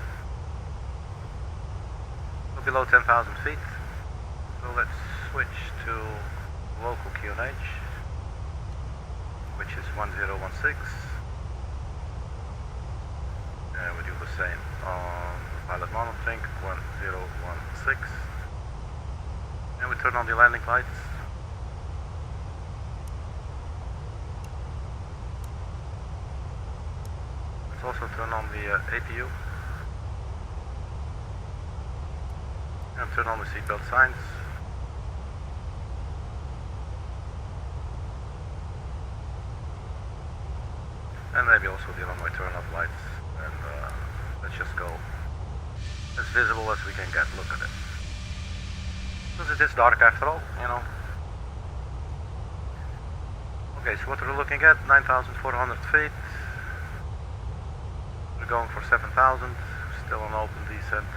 [SPEAKER 1] We're below 10,000 feet. So let's switch to local QNH, which is 1016, and we do the same on pilot monitoring, 1016, and we turn on the landing lights. Let's also turn on the APU, and turn on the seatbelt signs. And maybe also the runway turn-off lights, and let's just go as visible as we can get. Look at it. Because it is dark after all, you know. Okay, so what we're looking at, 9,400 feet. We're going for 7,000, still an open descent.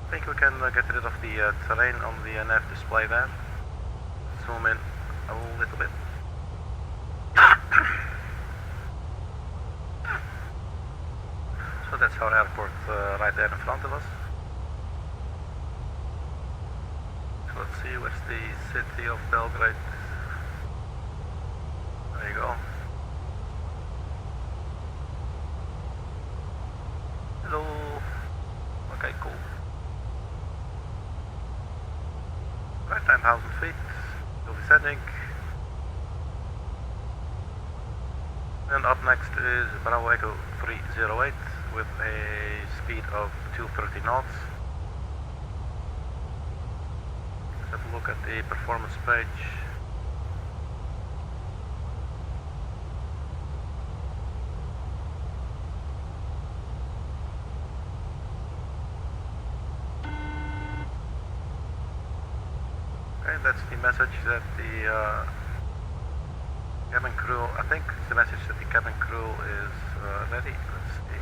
[SPEAKER 1] I think we can get rid of the terrain on the nav display there. Zoom in a little bit. So that's our airport right there in front of us. So let's see, where's the city of Belgrade? There you go. Hello. Okay, cool. Right, 10,000 feet, still descending. And up next is Bravo Echo 308 with a speed of 230 knots. Let's have a look at the performance page. Okay, that's the message that the cabin crew, I think it's the message that the cabin crew is ready. Let's see.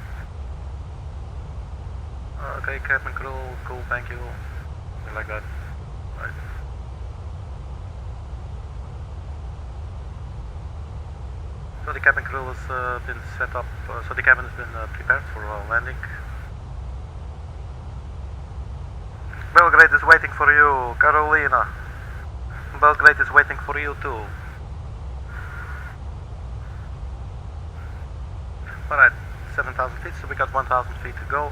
[SPEAKER 1] Okay, cabin crew, cool, thank you. Something like that. Right. So the cabin crew has been set up, so the cabin has been prepared for landing. Belgrade is waiting for you, Carolina. Belgrade is waiting for you too. Alright, 7,000 feet, so we got 1,000 feet to go.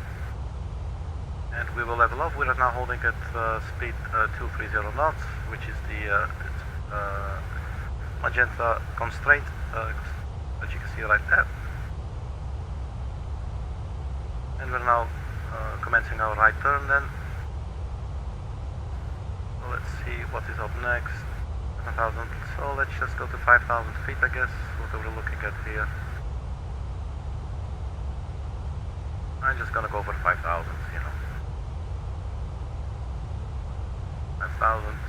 [SPEAKER 1] And we will level off. We are now holding at speed 230 knots, which is the magenta constraint, as you can see right there. And we're now commencing our right turn then. So let's see what is up next. 7,000, so let's just go to 5,000 feet, I guess, what we're looking at here. I'm just gonna go for 5,000, you know. 5,000.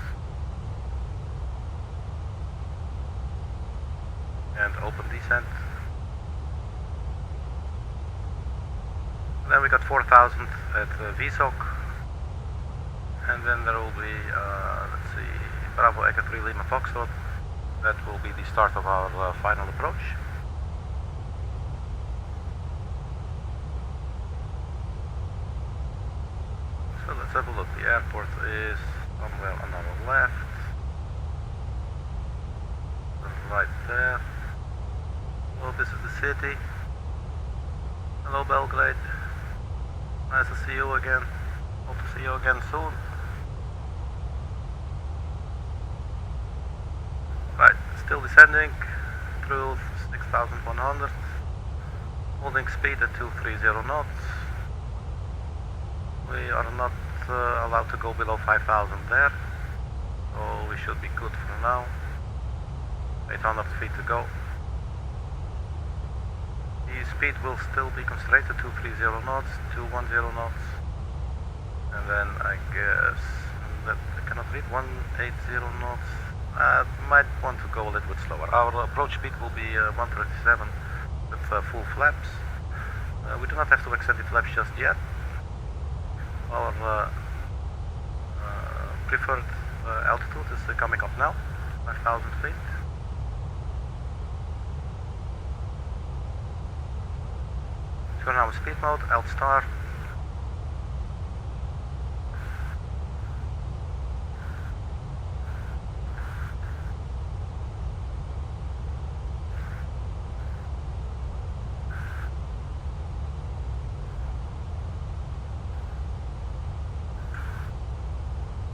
[SPEAKER 1] And open descent. Then we got 4,000 at VSOC. And then there will be, let's see, Bravo Echo 3 Lima Foxtrot. That will be the start of our final approach. So let's have a look. The airport is somewhere on our left. Right there. Well, this is the city. Hello Belgrade. Nice to see you again. Hope to see you again soon. Right, still descending through 6,100. Holding speed at 230 knots. We are not allowed to go below 5,000 there. So we should be good for now. 800 feet to go. The speed will still be constrained to 230 knots, 210 knots. And then I guess that I cannot read 180 knots. Might want to go a little bit slower. Our approach speed will be 137 with full flaps. We do not have to extend the flaps just yet. Our preferred altitude is coming up now, 5,000 feet. So now speed mode, alt star.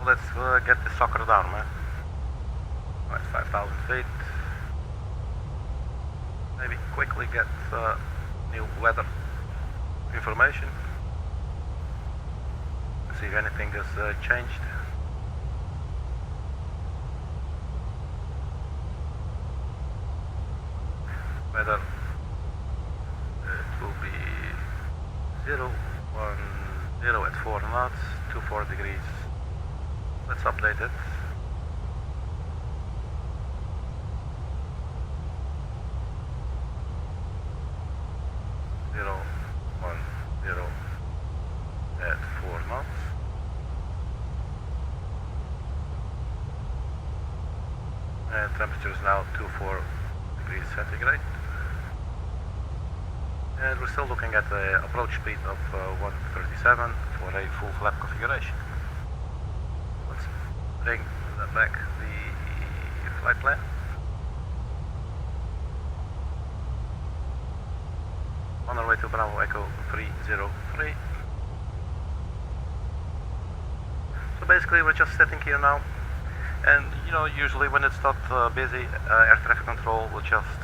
[SPEAKER 1] Let's get the sucker down, man. Right, 5,000 feet. Maybe quickly get new weather information. See if anything has changed. Weather, it will be 010 at 4 knots, 24 degrees. Let's update it. 010 at 4 knots. And temperature is now 24 degrees centigrade. And we're still looking at the approach speed of 137 for a full flap configuration. Let's bring back the flight plan. On our way to Bravo Echo 303. So basically we're just sitting here now, and you know, usually when it's not busy, air traffic control will just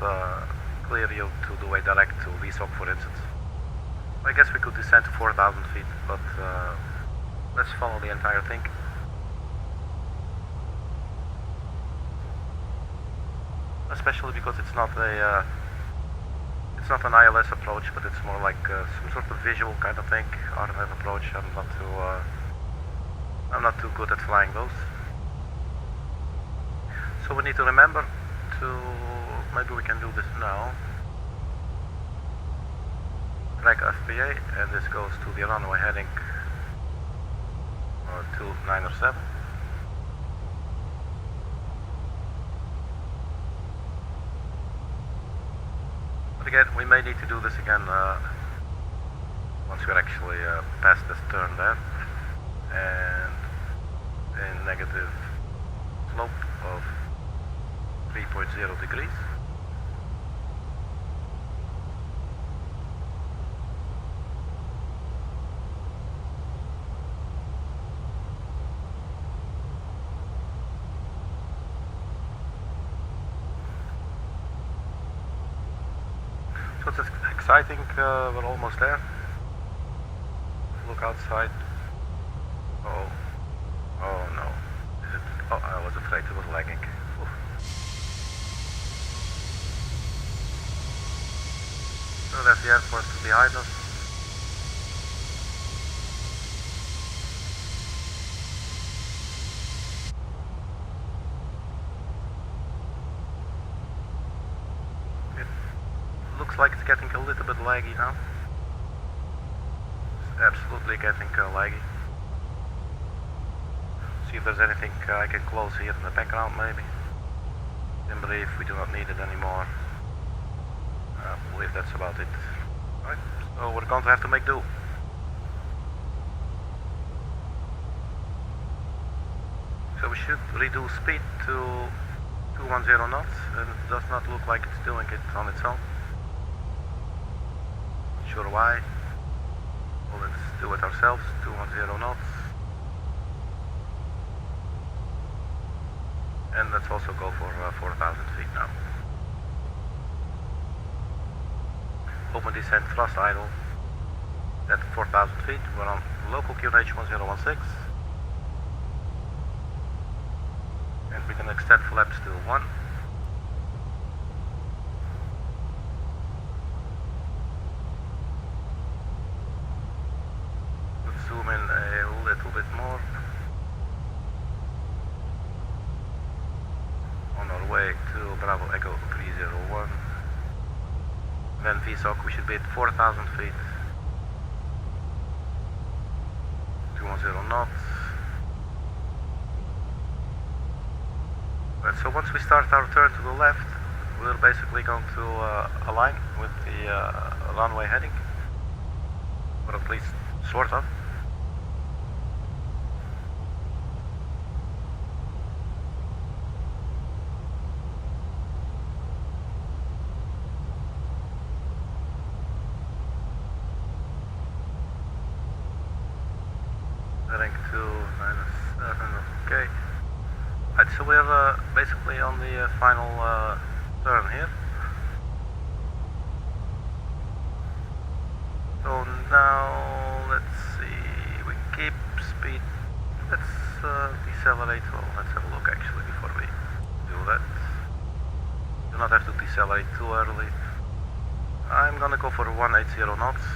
[SPEAKER 1] clear you to do a direct to VSOC, for instance. I guess we could descend to 4,000 feet, but let's follow the entire thing. Especially because it's not a it's not an ILS approach, but it's more like some sort of visual kind of thing. RMF approach. I'm not too good at flying those. So we need to remember to, maybe we can do this now. Drag FPA, and this goes to the runway heading 2907. But again, we may need to do this again once we're actually past this turn there, and in negative slope of 3.0 degrees. exciting, we're almost there. Look outside. Oh no. Is it? Oh, I was afraid it was lagging. Oof. So there's the airport behind us. Looks like it's getting a little bit laggy now. It's absolutely getting laggy. See if there's anything I can close here in the background maybe. In brief, we do not need it anymore. I believe that's about it. Right, so we're going to have to make do. So we should reduce speed to 210 knots, and it does not look like it's doing it on its own. Sure why. Well, let's do it ourselves. 210 knots. And let's also go for 4,000 feet now. Open descent thrust idle at 4,000 feet. We're on local QNH 1016. And we can extend flaps to 1. Zoom in a little bit more. On our way to Bravo Echo 301. Then VSOC, we should be at 4,000 feet. 210 knots. Right, so once we start our turn to the left, we're basically going to align with the runway heading. Or at least, sort of. Heading to -7, okay. Right, so we're basically on the final turn here. So now, let's see, we keep speed. Let's decelerate. Well, let's have a look actually before we do that. Do not have to decelerate too early. I'm gonna go for 180 knots.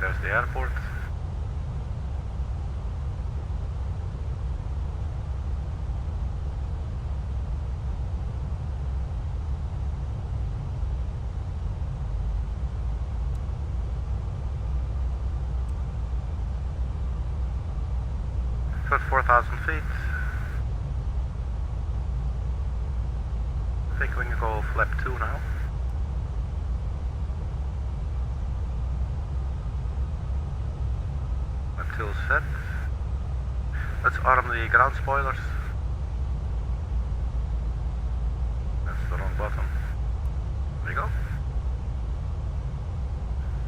[SPEAKER 1] There's the airport. So at 4,000 feet. I think we can go flap 2 now. Till set. Let's arm the ground spoilers. That's the wrong button. There we go.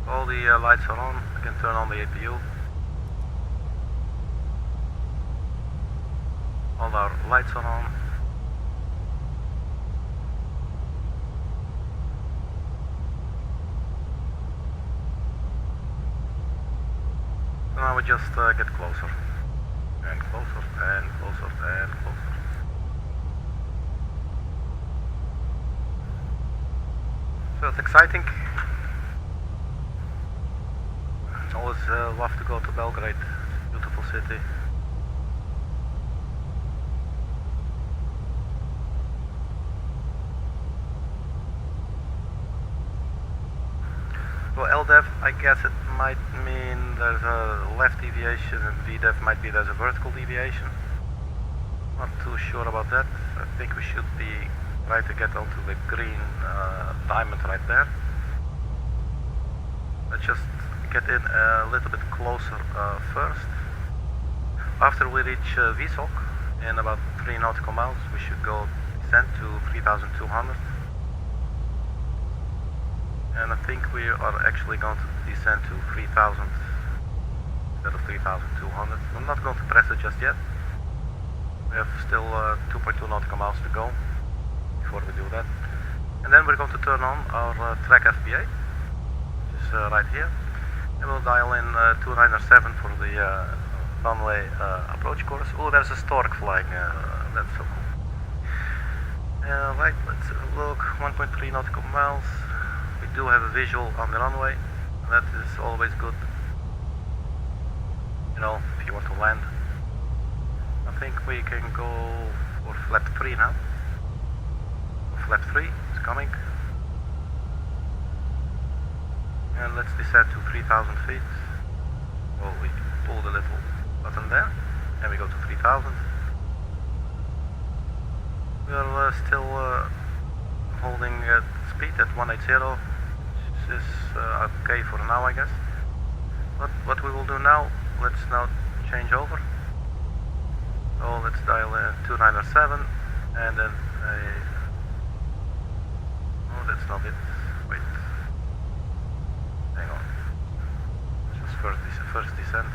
[SPEAKER 1] All the lights are on. I can turn on the APU. All our lights are on. Now we just get closer, and closer, and closer, and closer. So it's exciting. I always love to go to Belgrade, beautiful city. Well, LDEV, I guess it might mean there's a left deviation, and VDEV might be there's a vertical deviation. Not too sure about that. I think we should be trying to get onto the green diamond right there. Let's just get in a little bit closer first. After we reach VSOC in about 3 nautical miles, we should go descend to 3200. And I think we are actually going to descend to 3000 instead of 3200. I'm not going to press it just yet. We have still 2.2 nautical miles to go before we do that. And then we're going to turn on our track FPA, which is right here. And we'll dial in 297 for the runway approach course. Oh, there's a stork flying. That's so cool. Right, let's look. 1.3 nautical miles. We do have a visual on the runway. That is always good. You know, if you want to land. I think we can go for flap 3 now. Flap 3 is coming. And let's descend to 3000 feet. Well, we pull the little button there. And we go to 3000. We're still holding speed at 180, which is okay for now, I guess. But what we will do now, let's now change over. So let's dial 297 and then oh, that's not it. Wait. Hang on. Just first descent.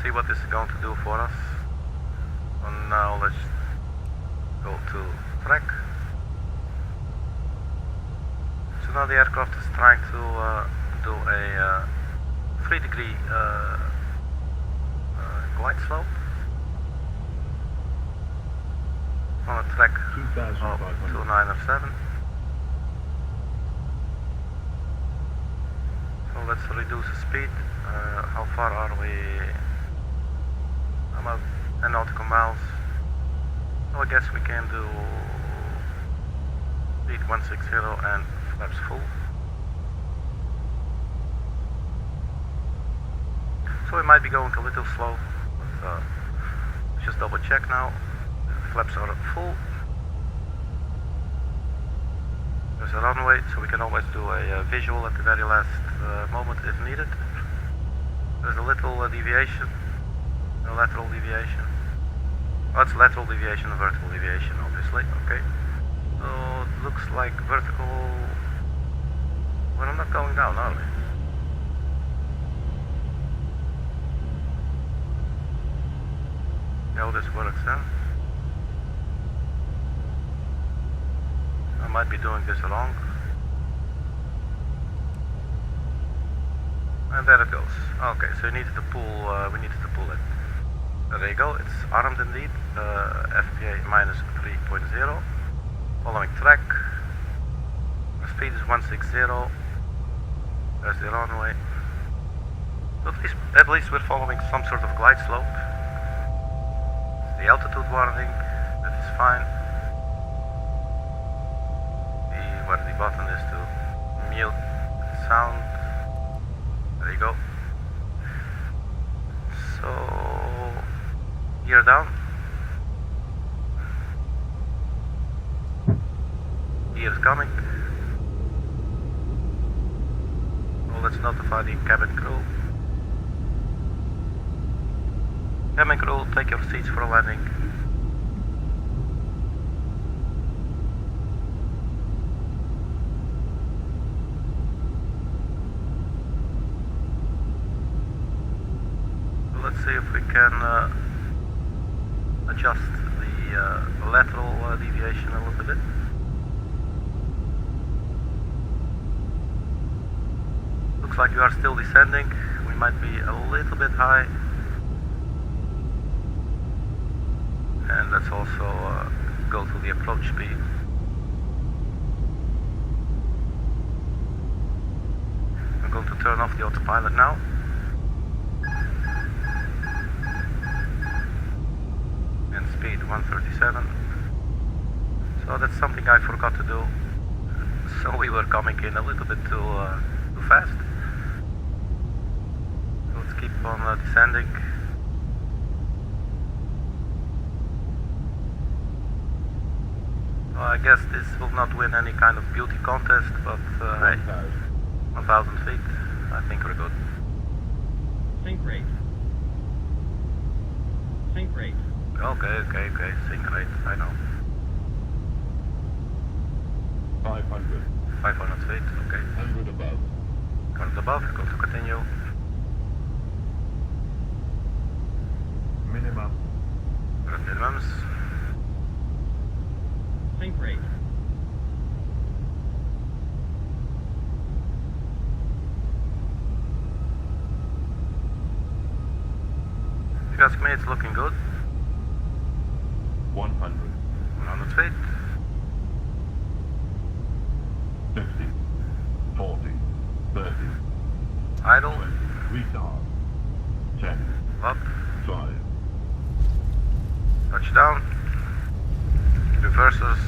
[SPEAKER 1] See what this is going to do for us. And now let's go to track. So now the aircraft is trying to do a 3-degree glide slope on a track of 297. So let's reduce the speed. How far are we? About 10 nautical miles. So I guess we can do speed 160 and flaps full. So we might be going a little slow, but let's just double check now. The flaps are full. There's a runway, so we can always do a visual at the very last moment if needed. There's a little deviation. A lateral deviation. Oh, it's lateral deviation and vertical deviation, obviously. Okay. So it looks like vertical. Well, I'm not going down, are we? How this works then? I might be doing this wrong. And there it goes. Okay, so we needed to pull it. There you go, it's armed indeed. FPA minus 3.0. Following track. The speed is 160. There's the runway. At least we're following some sort of glide slope. The altitude warning, that is fine. Where the button is to mute sound. There you go. So, gear down. Gear is coming. So let's notify the cabin crew. Cabin crew, take your seats for landing. Let's see if we can adjust the lateral deviation a little bit. Looks like we are still descending. We might be a little bit high. And let's also go to the approach speed. I'm going to turn off the autopilot now. And speed 137. So that's something I forgot to do. So we were coming in a little bit too fast. So let's keep on descending. Well, I guess this will not win any kind of beauty contest, but hey, 1,000 feet, I think we're good.
[SPEAKER 2] Sync rate. Sync rate.
[SPEAKER 1] Okay, sync rate, I know.
[SPEAKER 3] 500.
[SPEAKER 1] 500 feet, okay.
[SPEAKER 3] 100 above.
[SPEAKER 1] 100 above, go to continue.
[SPEAKER 3] Minimum.
[SPEAKER 1] We're at minimums.
[SPEAKER 2] Sync rate.
[SPEAKER 1] If you ask me, it's looking good.
[SPEAKER 3] 100.
[SPEAKER 1] 100 feet.
[SPEAKER 3] 50. 40. 30.
[SPEAKER 1] Idle.
[SPEAKER 3] 20. Retard. 10.
[SPEAKER 1] Up.
[SPEAKER 3] 5.
[SPEAKER 1] Touchdown. Reverses.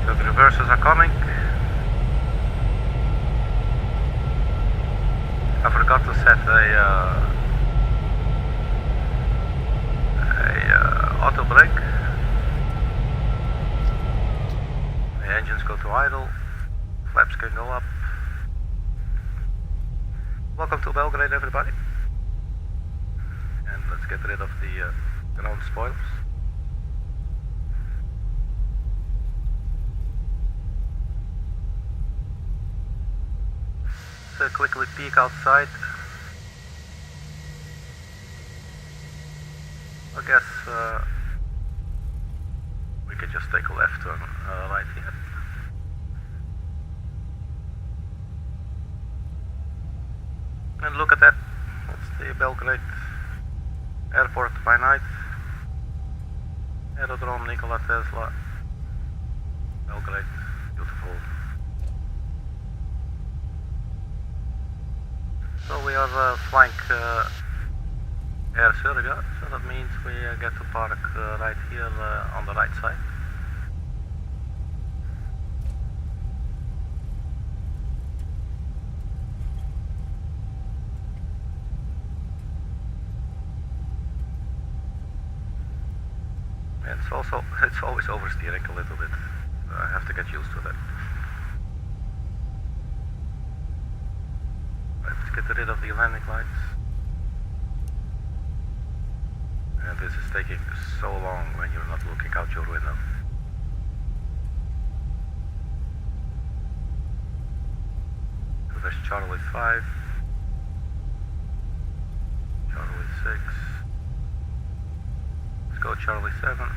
[SPEAKER 1] So the reverses are coming. I forgot to set a auto brake. The engines go to idle. Flaps can go up. Welcome to Belgrade, everybody. And let's get rid of the ground spoilers. Let's quickly peek outside. I guess we could just take a left turn right here. And look at that. That's the Belgrade airport by night. Aerodrome Nikola Tesla. Belgrade. Beautiful. So we are flying Air Serbia, so that means we get to park right here on the right side. It's always oversteering a little bit. I have to get used to that. Let's get rid of the landing lights. And this is taking so long when you're not looking out your window. So there's Charlie 5, Charlie 6. Let's go Charlie 7.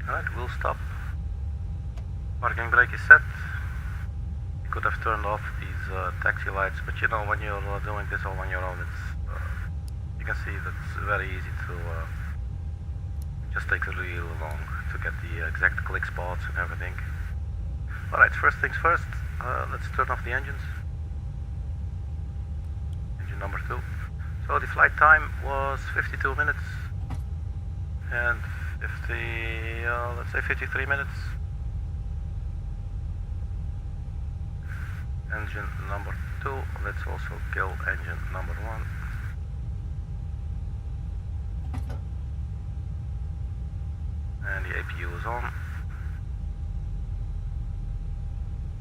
[SPEAKER 1] Alright, we'll stop. Parking brake is set. You could have turned off these taxi lights, but you know, when you're doing this all on your own, it's you can see that it's very easy to just takes really long to get the exact click spots and everything. Alright, first things first, let's turn off the engines. Engine number 2. So the flight time was 52 minutes and 53 minutes. Engine number 2, let's also kill engine number 1. And the APU is on.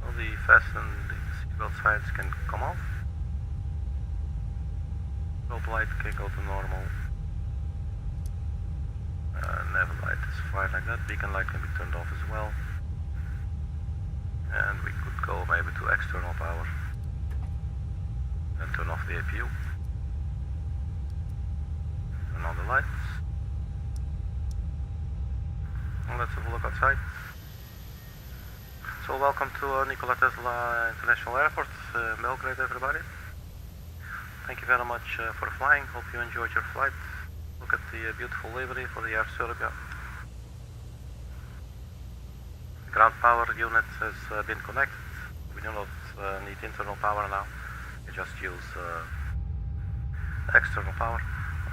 [SPEAKER 1] So the fasten, the seatbelt signs can come off. Rope light can go to normal. Nav light is fine like that. Beacon light can be turned off as well. And we could go maybe to external power and turn off the APU. Turn on the lights. And let's have a look outside. So welcome to Nikola Tesla International Airport, Belgrade, everybody. Thank you very much for flying. Hope you enjoyed your flight. Look at the beautiful livery for the Air Serbia. ground power unit has been connected. We do not need internal power now. We just use external power.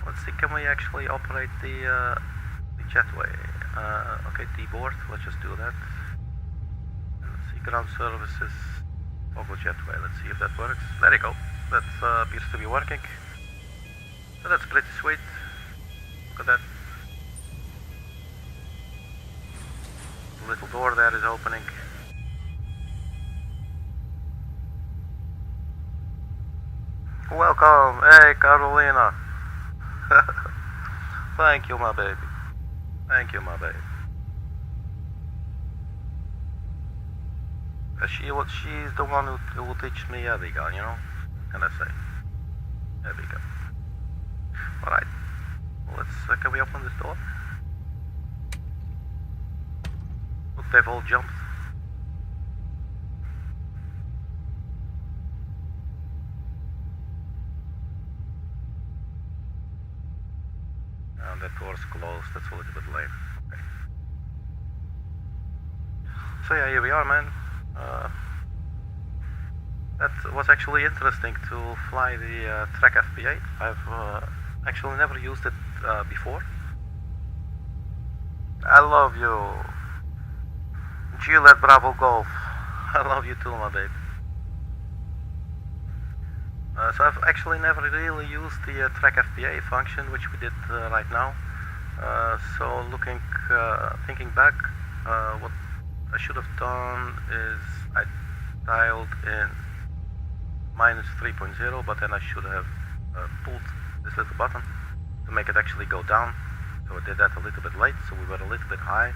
[SPEAKER 1] Let's see, can we actually operate the jetway? Okay, deboard, let's just do that. Let's see, ground services, toggle jetway, let's see if that works. There you go, that appears to be working. So that's pretty sweet. Look at that. The little door there is opening. Welcome, hey Carolina. Thank you, my baby. Thank you, my baby. She's the one who will teach me Eviga, you know? What can I say? Eviga. Alright. Let's, can we open this door? Look, they've all jumped. And that door's closed, that's a little bit lame. Okay. So yeah, here we are, man. That was actually interesting to fly the Trek FP8. I've actually never used it before. I love you. Juliet Bravo Golf. I love you too, my babe. So I've actually never really used the Trek FPA function, which we did right now. So thinking back, what I should have done is I dialed in -3.0, but then I should have pulled this little button to make it actually go down. So I did that a little bit late, so we were a little bit high.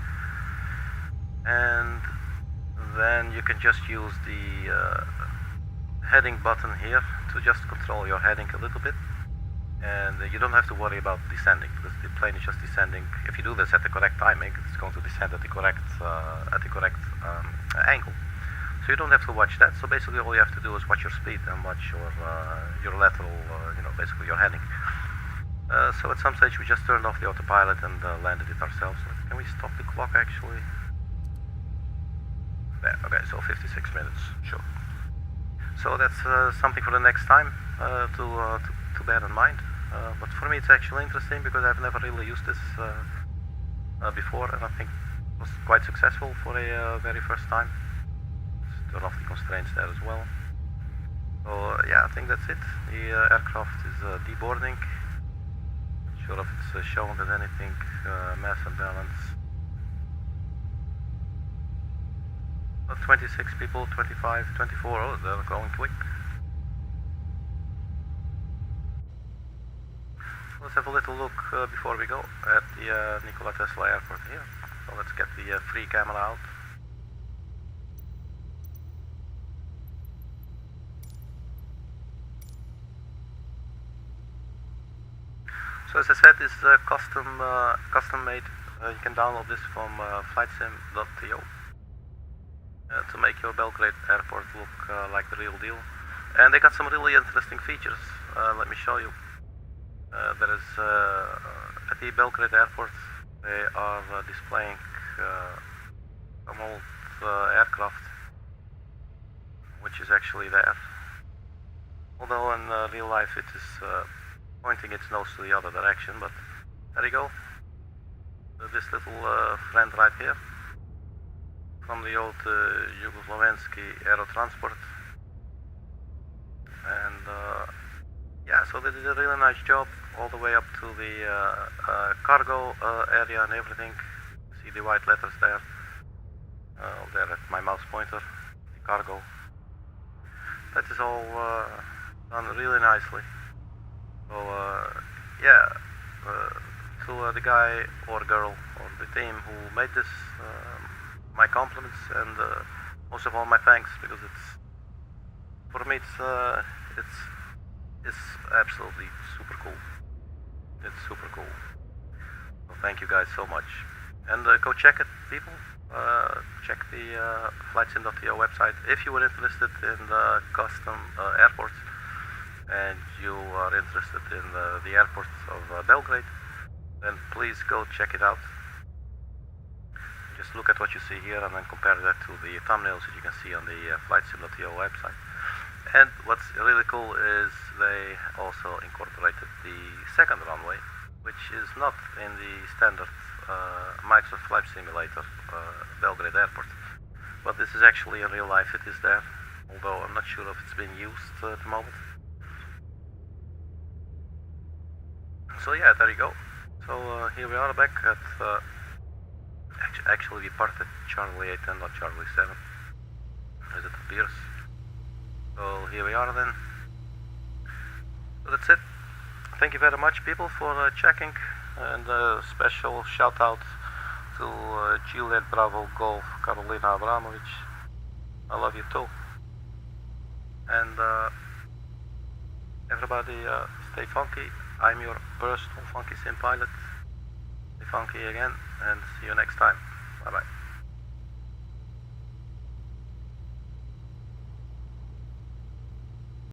[SPEAKER 1] And then you can just use the heading button here to just control your heading a little bit, and you don't have to worry about descending, because the plane is just descending. If you do this at the correct timing, it's going to descend at the correct angle. So you don't have to watch that. So basically all you have to do is watch your speed and watch your lateral, basically your heading. So at some stage we just turned off the autopilot and landed it ourselves. Can we stop the clock actually? There, okay, so 56 minutes, sure. So that's something for the next time to bear in mind. But for me it's actually interesting because I've never really used this before, and I think it was quite successful for a very first time. Let's turn off the constraints there as well. So yeah, I think that's it. The aircraft is deboarding. Not sure if it's shown that anything, mass and balance. 26 people, 25, 24, oh, they're going quick. Let's have a little look before we go at the Nikola Tesla airport here. So let's get the free camera out. So as I said, this is custom made. You can download this from flightsim.to. To make your Belgrade airport look like the real deal. And they got some really interesting features. Let me show you. There is at the Belgrade airport, they are displaying some old aircraft, which is actually there. Although in real life it is pointing its nose to the other direction, but there you go. This little friend right here, from the old Yugoslavensky Aerotransport. And yeah, so they did a really nice job all the way up to the cargo area and everything. See the white letters there, there at my mouse pointer, the cargo. That is all done really nicely. So yeah, to the guy or girl or the team who made this, my compliments, and most of all my thanks, because it's, for me it's absolutely super cool. It's super cool. So thank you guys so much, and go check it, people. Check the flightsim.to website if you were interested in custom airports, and you are interested in the airport of Belgrade. Then please go check it out. just look at what you see here and then compare that to the thumbnails that you can see on the Flight Simulator website. And what's really cool is they also incorporated the second runway, which is not in the standard Microsoft Flight Simulator Belgrade Airport. But this is actually in real life, it is there, although I'm not sure if it's being used at the moment. So yeah, there you go. So here we are back at, actually we parked at Charlie 8 and not Charlie 7, as it appears. So here we are then. So that's it. Thank you very much, people, for checking, and a special shout out to Juliet Bravo Golf Carolina Abramovich. I love you too. And everybody stay funky. I'm your personal funky sim pilot. Stay funky again, and see you next time. Bye bye.